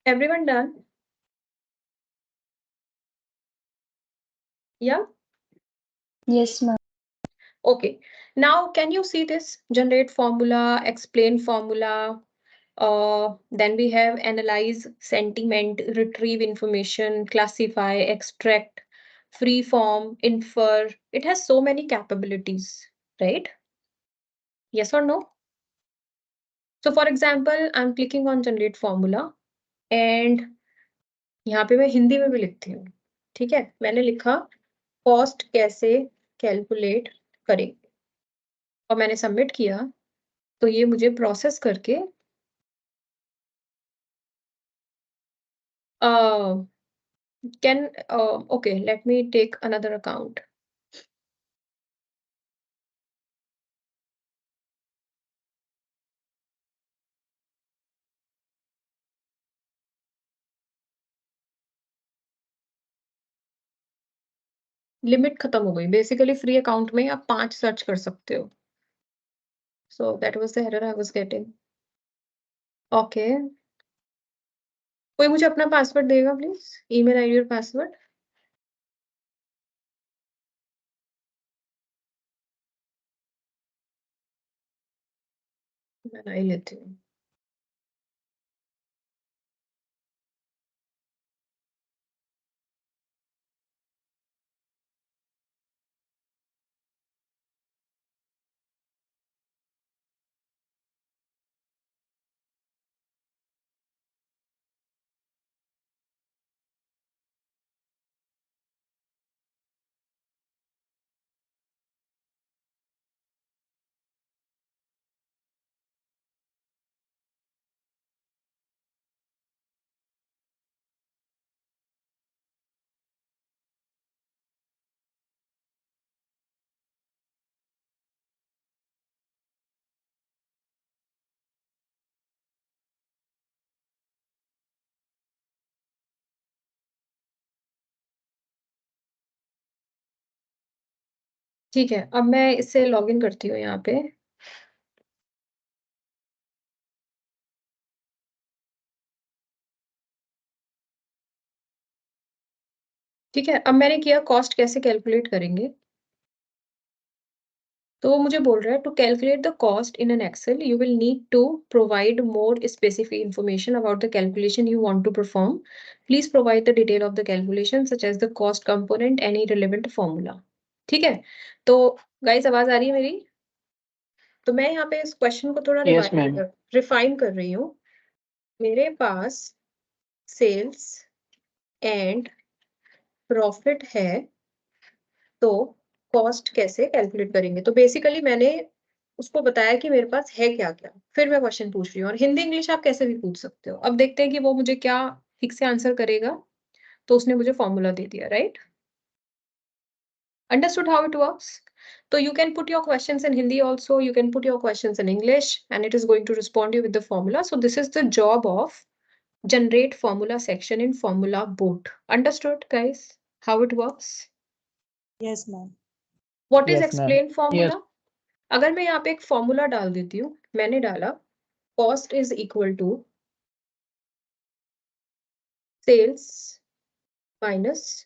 Everyone done? Yeah. Yes, ma'am. Okay. Now, can you see this? Generate formula, explain formula. Then we have analyze sentiment, retrieve information, classify, extract, free form, infer. It has so many capabilities, right? Yes or no? So for example, I'm clicking on generate formula and यहाँ पे मैं हिंदी में भी लिखती हूँ. ठीक है, मैंने लिखा कॉस्ट कैसे कैलकुलेट करें और मैंने सबमिट किया तो ये मुझे प्रोसेस करके okay, let me take another account. Limit खत्म हो गई. बेसिकली फ्री अकाउंट में आप 5 सर्च कर सकते हो. So that was the error I was getting. Okay. कोई मुझे अपना पासवर्ड देगा प्लीज, ईमेल आईडी और पासवर्ड. बना ही लेती हूँ. ठीक है, अब मैं इससे लॉगिन करती हूँ यहाँ पे. ठीक है, अब मैंने किया कॉस्ट कैसे कैलकुलेट करेंगे. तो वो मुझे बोल रहा है to calculate the cost in an Excel you will need to provide more specific information about the calculation you want to perform. Please provide the detail of the calculation such as the cost component any relevant formula. ठीक है, तो guys आवाज आ रही है मेरी. तो मैं यहाँ पे इस क्वेश्चन को थोड़ा Yes, ma'am. रिफाइन कर रही हूँ. मेरे पास सेल्स एंड प्रॉफिट है तो कॉस्ट कैसे कैलकुलेट करेंगे. तो बेसिकली मैंने उसको बताया कि मेरे पास है क्या क्या, फिर मैं क्वेश्चन पूछ रही हूँ. और हिंदी इंग्लिश आप कैसे भी पूछ सकते हो. अब देखते हैं कि वो मुझे क्या ठीक से आंसर करेगा. तो उसने मुझे फॉर्मूला दे दिया, right. Understood how it works? So you can put your questions in Hindi also, you can put your questions in English, and it is going to respond you with the formula. So this is the job of generate formula section in formula boot. Understood, guys, how it works? Yes, ma'am. What is Yes, ma'am. explain formula? अगर मैं यहाँ पे एक formula डाल देती हूँ, मैंने डाला cost is equal to sales minus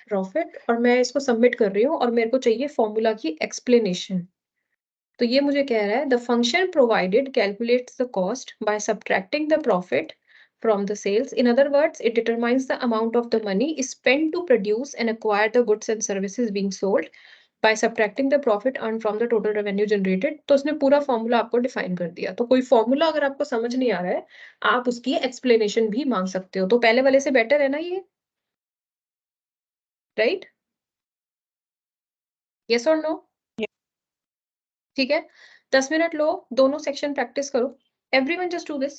profit और मैं इसको सबमिट कर रही हूँ और मेरे को चाहिए फॉर्मूला की एक्सप्लेनेशन. तो ये मुझे कह रहा है the function provided calculates the cost by subtracting the profit from the sales. In other words, it determines the amount of the money spent to produce and acquire the goods and services being sold by subtracting the profit earned from the total revenue generated. तो उसने पूरा formula आपको define कर दिया. तो कोई formula अगर आपको समझ नहीं आ रहा है, आप उसकी एक्सप्लेनेशन भी मांग सकते हो. तो पहले वाले से बेटर है ना ये, राइट? यस और नो? ठीक है, 10 मिनट लो, दोनों सेक्शन प्रैक्टिस करो. Everyone just do this.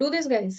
Do this, guys.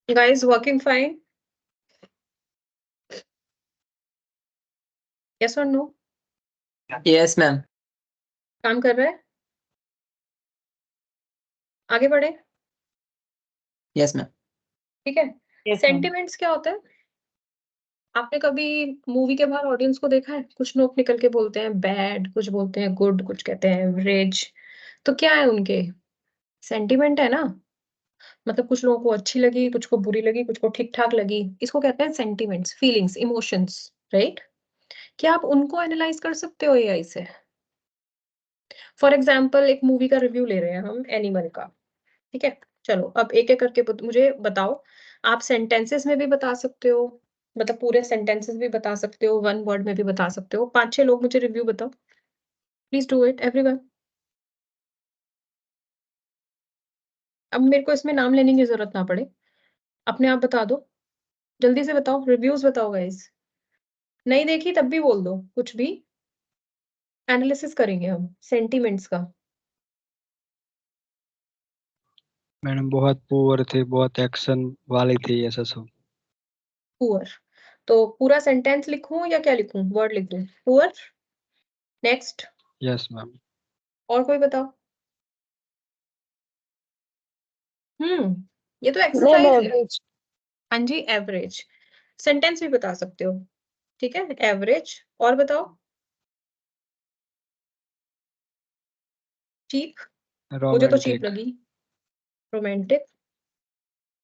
Guys, working fine? Yes or no? Yes ma'am. काम कर रहा है? आगे बढ़े? Yes ma'am. ठीक है। Yes, ma'am. सेंटिमेंट्स क्या होता है? आपने कभी मूवी के बाहर ऑडियंस को देखा है? कुछ लोग निकल के बोलते हैं बैड, कुछ बोलते हैं गुड, कुछ कहते हैं एवरेज। तो क्या है उनके? सेंटिमेंट है ना। मतलब कुछ लोगों को अच्छी लगी, कुछ को बुरी लगी, कुछ को ठीक ठाक लगी। इसको कहते हैं सेंटिमेंट्स, फीलिंग्स, इमोशंस, राइट? क्या आप उनको एनालाइज कर सकते हो एआई से? फॉर एग्जाम्पल एक मूवी का रिव्यू ले रहे हैं हम, एनिमल का। ठीक है, चलो अब एक एक करके मुझे बताओ। आप सेंटेंसेस में भी बता सकते हो, मतलब पूरे सेंटेंसेस भी बता सकते हो, वन वर्ड में भी बता सकते हो। 5-6 लोग मुझे रिव्यू बताओ। Please do it everyone. अब मेरे को इसमें नाम लेने की जरूरत ना पड़े, अपने आप बता दो। जल्दी से बताओ, रिव्यूज बताओ गाइस। नहीं देखी तब भी बोल दो, कुछ भी। एनालिसिस करेंगे हम सेंटिमेंट्स का। मैडम बहुत पुअर थे, बहुत एक्शन वाले थे, ऐसा सब। पुअर, तो पूरा सेंटेंस लिखूं या क्या लिखूं? वर्ड लिख दूं? पुअर। नेक्स्ट। Yes ma'am. और कोई बताओ। ये तो मैम एक्सरसाइज है। एवरेज। हाँ जी, एवरेज। सेंटेंस भी बता सकते हो, ठीक है, एवरेज। और बताओ। चीप, मुझे तो चीप रोमांटिक। लगी। रोमांटिक,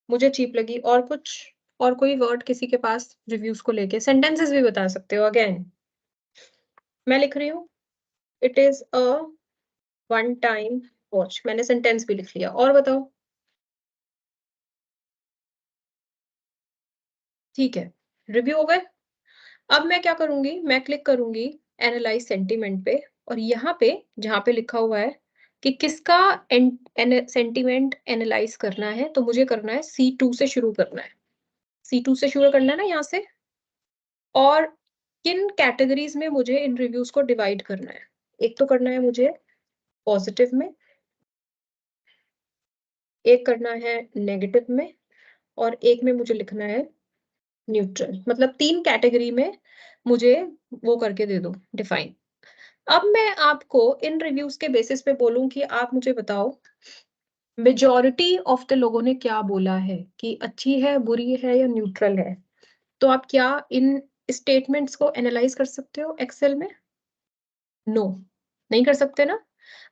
मुझे चीप लगी। और कुछ? और कोई वर्ड किसी के पास रिव्यूज को लेके? सेंटेंसेस भी बता सकते हो। अगेन मैं लिख रही हूँ, it is a one time watch. मैंने सेंटेंस भी लिख लिया। और बताओ। ठीक है, रिव्यू हो गए। अब मैं क्या करूंगी, मैं क्लिक करूंगी एनालाइज सेंटीमेंट पे, और यहाँ पे जहाँ पे लिखा हुआ है कि किसका सेंटीमेंट एनालाइज करना है, तो मुझे करना है C2 से शुरू करना है। C2 से शुरू करना है ना यहाँ से। और किन कैटेगरीज में मुझे इन रिव्यूज को डिवाइड करना है? एक तो करना है मुझे पॉजिटिव में, एक करना है नेगेटिव में, और एक में मुझे लिखना है न्यूट्रल। मतलब 3 कैटेगरी में मुझे वो करके दे दो डिफाइन। अब मैं आपको इन रिव्यूज के बेसिस पे बोलूं कि आप मुझे बताओ मेजॉरिटी ऑफ द लोगों ने क्या बोला है, कि अच्छी है, बुरी है या न्यूट्रल है। तो आप क्या इन स्टेटमेंट्स को एनालाइज कर सकते हो एक्सेल में? नो, नहीं कर सकते ना।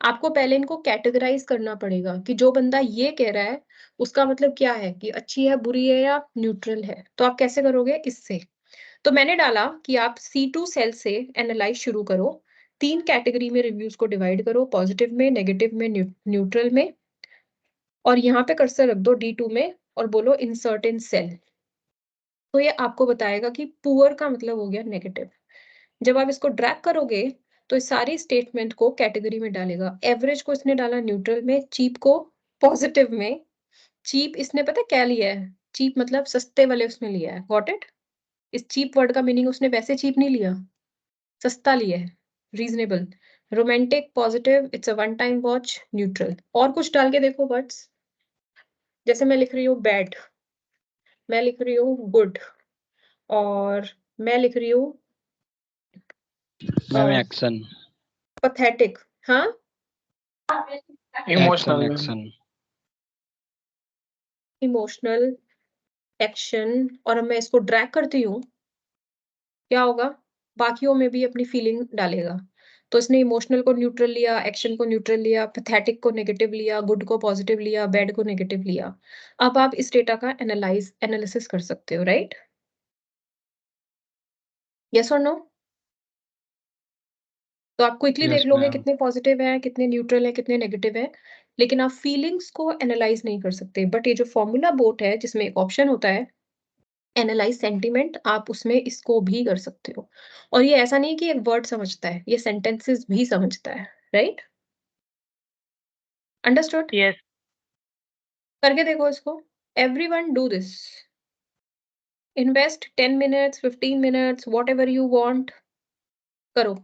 आपको पहले इनको कैटेगराइज करना पड़ेगा कि जो बंदा ये कह रहा है उसका मतलब क्या है, कि अच्छी है, बुरी है या न्यूट्रल है। तो आप कैसे करोगे इससे? तो मैंने डाला कि आप C2 सेल से एनालाइज शुरू करो, 3 कैटेगरी में रिव्यूज को डिवाइड करो, पॉजिटिव में, नेगेटिव में, न्यूट्रल में। और यहाँ पे कर्सर रख दो D2 में और बोलो इंसर्ट इन सेल। तो ये आपको बताएगा कि पुअर का मतलब हो गया नेगेटिव। जब आप इसको ड्रैग करोगे तो इस सारी स्टेटमेंट को कैटेगरी में डालेगा। एवरेज को इसने डाला न्यूट्रल में, चीप को पॉजिटिव में। चीप इसने पता क्या लिया है? चीप मतलब सस्ते वाले उसमें लिया है। Got it? इस चीप वर्ड का मीनिंग उसने वैसे चीप नहीं लिया, सस्ता लिया है, reasonable. Romantic, positive, it's a one time watch, neutral. और कुछ डाल के देखो वर्ड्स। जैसे मैं लिख रही हूँ बैड, मैं लिख रही हूँ गुड, और मैं लिख रही हूँ मैम एक्शन। पथेटिक। हाँ, action emotional. Action. Emotional, action. और अब मैं इसको ड्रैग करती हूँ, क्या होगा? बाकियों में भी अपनी फीलिंग डालेगा। तो इसने इमोशनल को न्यूट्रल लिया, एक्शन को न्यूट्रल लिया, पैथेटिक को नेगेटिव लिया, गुड को पॉजिटिव लिया, बैड को नेगेटिव लिया। अब आप इस डेटा का एनालिसिस कर सकते हो, राइट? यस और नो? तो आप क्विकली देख यस लोगे मैम। कितने पॉजिटिव है, कितने न्यूट्रल है, कितने नेगेटिव है। लेकिन आप फीलिंग्स को एनालाइज नहीं कर सकते। बट ये जो फॉर्मूला बोट है जिसमें एक ऑप्शन होता है एनालाइज सेंटिमेंट, आप उसमें इसको भी कर सकते हो। और ये ऐसा नहीं कि एक वर्ड समझता है, ये सेंटेंसेस भी समझता है, राइट? अंडरस्टूड? Yes. करके देखो इसको। Everyone do this. Invest 10 minutes, 15 minutes, whatever you want, करो।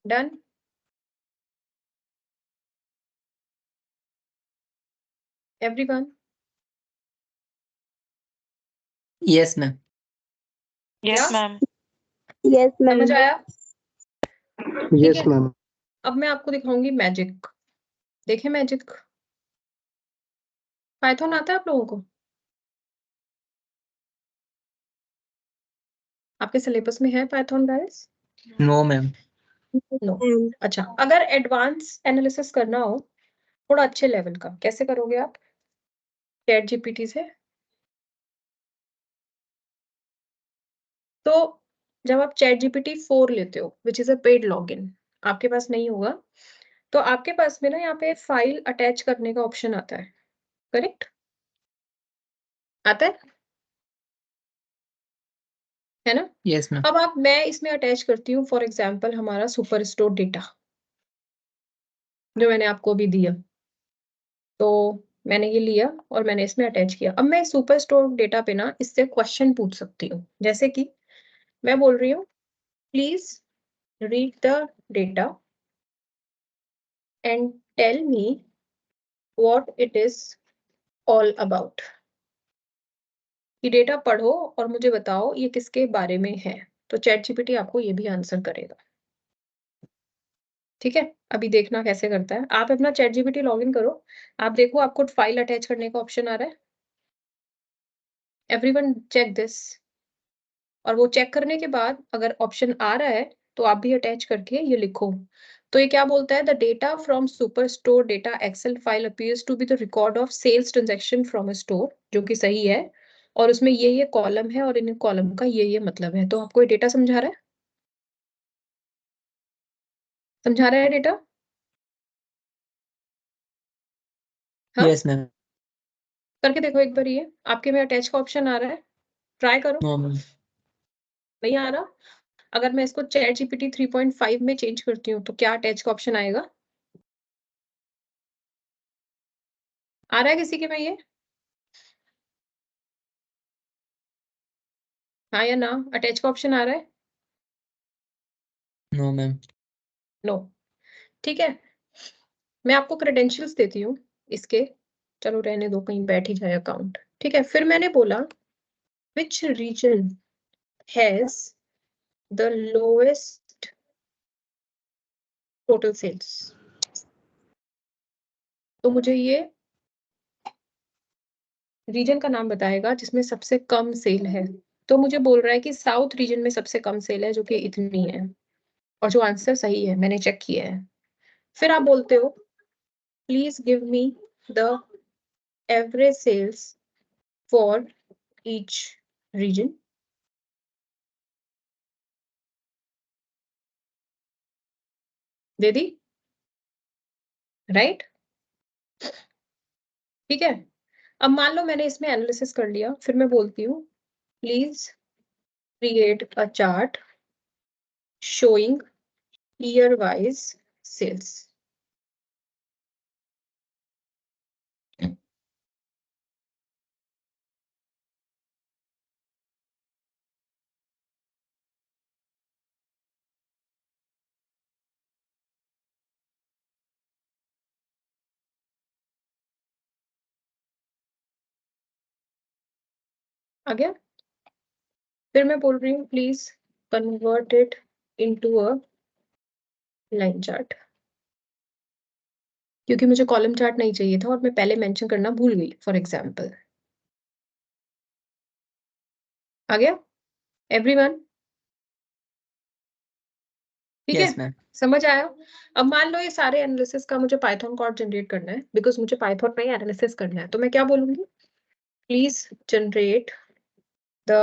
Done? Everyone? Yes, ma'am. Yes, ma'am. Yes समझ मैम। आया? ठीक यस है, मैम। अब मैं आपको दिखाऊंगी मैजिक। देखे मैजिक? पाइथन आता है आप लोगों को? आपके सिलेबस में है Python guys? No, ma'am. No. अच्छा, अगर एडवांस एनालिसिस करना हो थोड़ा अच्छे लेवल का, कैसे करोगे आप? चैट जीपीटी से। तो जब आप चैट जीपीटी 4 लेते हो which is a paid login, आपके पास नहीं होगा, तो आपके पास में ना यहाँ पे फाइल अटैच करने का ऑप्शन आता है, करेक्ट? आता है ना? Yes, ma'am. अब आप मैं इसमें अटैच करती हूँ फॉर एग्जांपल हमारा सुपर स्टोर डेटा जो मैंने आपको अभी दिया। तो मैंने ये लिया और मैंने इसमें अटैच किया। अब मैं सुपर स्टोर डेटा पे ना इससे क्वेश्चन पूछ सकती हूँ, जैसे कि मैं बोल रही हूँ please read the data and tell me what it is all about. ये डेटा पढ़ो और मुझे बताओ ये किसके बारे में है। तो चैट जीपीटी आपको ये भी आंसर करेगा। ठीक है, अभी देखना कैसे करता है। आप अपना चैट जीपीटी लॉग इन करो, आप देखो आपको फाइल अटैच करने का ऑप्शन आ रहा है। Everyone check this. और वो चेक करने के बाद अगर ऑप्शन आ रहा है तो आप भी अटैच करके ये लिखो। तो ये क्या बोलता है? The data from super store data Excel file appears to be the record of sales transaction from a store, जो कि सही है। और उसमें ये कॉलम है और इन कॉलम का ये मतलब है। तो आपको ये डेटा समझा रहा है? समझा रहा है डेटा? हाँ, Yes, ma'am. करके देखो एक बार, ये आपके में अटैच का ऑप्शन आ रहा है, ट्राई करो। No, ma'am. नहीं आ रहा? अगर मैं इसको चैट जीपीटी 3.5 में चेंज करती हूँ तो क्या अटैच का ऑप्शन आएगा? आ रहा है किसी के में ये? हाँ या ना? अटैच का ऑप्शन आ रहा है? No, ma'am. नो। ठीक है, मैं आपको क्रेडेंशियल्स देती हूँ इसके। चलो रहने दो, कहीं बैठ ही जाए अकाउंट। ठीक है, फिर मैंने बोला which region has the lowest total sales. तो मुझे ये रीजन का नाम बताएगा जिसमें सबसे कम सेल है। तो मुझे बोल रहा है कि साउथ रीजन में सबसे कम सेल है, जो कि इतनी है। और जो आंसर सही है, मैंने चेक किया है। फिर आप बोलते हो please give me the average sales for each region. दे दी? राइट? ठीक है, अब मान लो मैंने इसमें एनालिसिस कर लिया, फिर मैं बोलती हूँ please create a chart showing year wise sales. आ गया? फिर मैं बोल रही हूँ please convert it into a line chart, क्योंकि मुझे कॉलम चार्ट नहीं चाहिए था और मैं पहले मेंशन करना भूल गई फॉर एग्जांपल। आ गया एवरीवन? ठीक है, Yes, ma'am. समझ आया? अब मान लो ये सारे एनालिसिस का मुझे पाइथन कोड जनरेट करना है, बिकॉज मुझे पाइथन में एनालिसिस करना है। तो मैं क्या बोलूंगी? Please generate the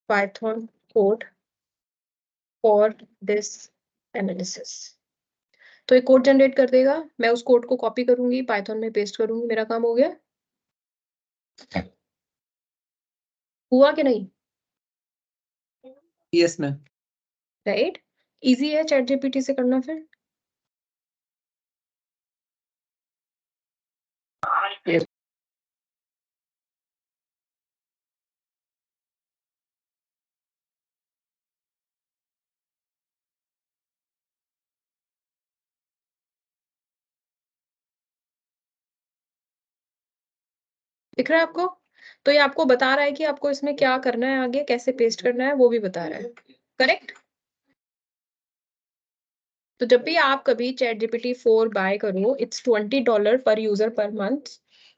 Python code for this analysis. तो एक कोड जनरेट कर देगा, मैं उस कोड को कॉपी करूंगी, पाइथन में पेस्ट करूंगी, मेरा काम हो गया। हुआ कि नहीं? Yes, ma'am. राइट? इजी है चैट जीपीटी से करना फिर। Yes. दिख रहा है आपको? तो ये आपको बता रहा है कि आपको इसमें क्या करना है, आगे कैसे पेस्ट करना है, वो भी बता रहा है। करेक्ट? तो जब भी आप कभी ChatGPT 4 बाय करो, इट्स $20 पर यूजर पर मंथ,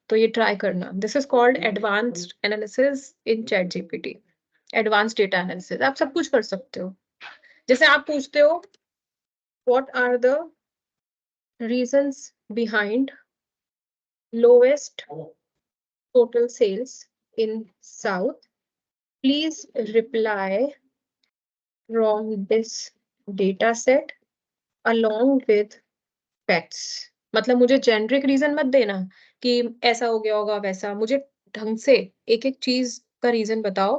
तो ये ट्राई करना। This is called advanced analysis in ChatGPT, advance data analysis. आप सब कुछ कर सकते हो। जैसे आप पूछते हो what are the reasons behind lowest total sales in South, please reply from this data set along with facts। मतलब मुझे जेनरिक रीजन मत देना कि ऐसा हो गया होगा वैसा, मुझे ढंग से एक एक चीज का रीजन बताओ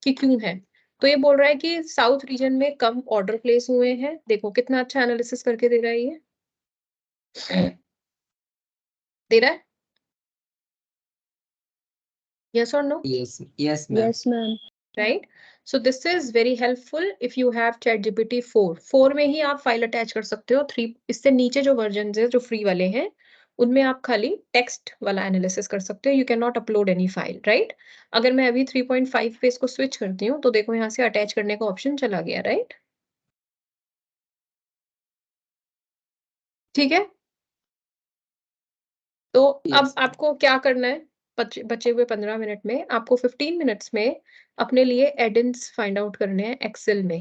कि क्यों है। तो ये बोल रहा है कि साउथ रीजन में कम ऑर्डर प्लेस हुए हैं। देखो कितना अच्छा एनालिसिस करके दे रहा है ये। दे रहा है? यस और no? Yes. Yes, ma'am. Yes, ma'am. Right? So this is very helpful if you have ChatGPT 4 में ही आप फाइल अटैच कर सकते हो। 3 इससे नीचे जो वर्जन है जो फ्री वाले हैं उनमें आप खाली टेक्स्ट वाला एनालिसिस कर सकते हो। You can not upload any file, right? अगर मैं अभी 3.5 पे इसको स्विच करती हूँ तो देखो यहाँ से अटैच करने का ऑप्शन चला गया, राइट? ठीक है? तो अब Yes. आपको क्या करना है? बचे हुए 15 मिनट में आपको 15 मिनट्स में अपने लिए एडिन्स फाइंड आउट करने हैं एक्सेल में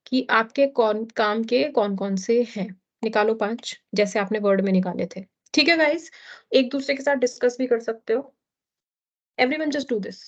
कि आपके कौन काम के कौन कौन से हैं। निकालो 5 जैसे आपने वर्ड में निकाले थे। ठीक है गाइस? एक दूसरे के साथ डिस्कस भी कर सकते हो। Everyone just do this.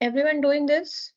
Everyone doing this?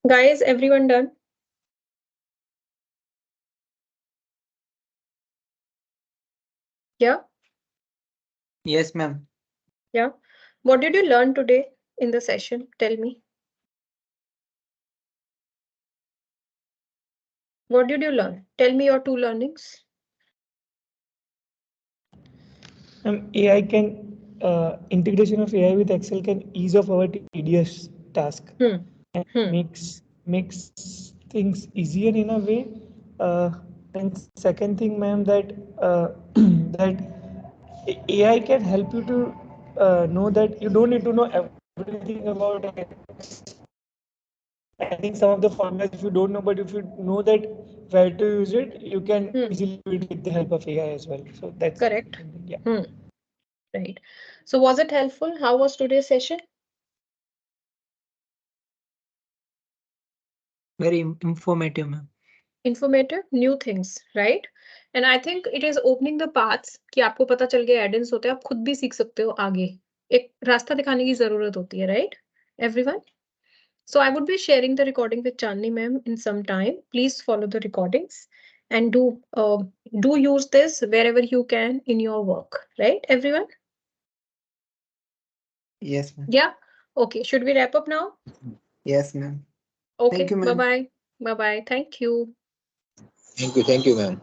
Guys, everyone done? Yeah? Yes, ma'am. Yeah. What did you learn today in the session? Tell me. What did you learn? Tell me your 2 learnings. AI can integration of AI with Excel can ease off our tedious task and makes things easier in a way. And second thing, ma'am, that that AI can help you to know that you don't need to know everything about adding some of the formulas if you don't know, but if you know that where to use it, you can easily do it with the help of AI as well. So that's correct. Yeah. Right. So was it helpful? How was today's session? Very informative, ma'am. Informative, new things, right? And I think it is opening the paths कि आपको पता चल गया add-ins होते हैं, आप खुद भी सीख सकते हो आगे. एक रास्ता दिखाने की जरूरत होती है, right? Everyone? So I would be sharing the recording with Chandni ma'am in some time. Please follow the recordings and do use this wherever you can in your work, right? Everyone? Yes, ma'am. Yeah. Okay. Should we wrap up now? Yes, ma'am. Okay. Thank you, ma'am. Bye bye. Bye bye. Thank you. Thank you, ma'am.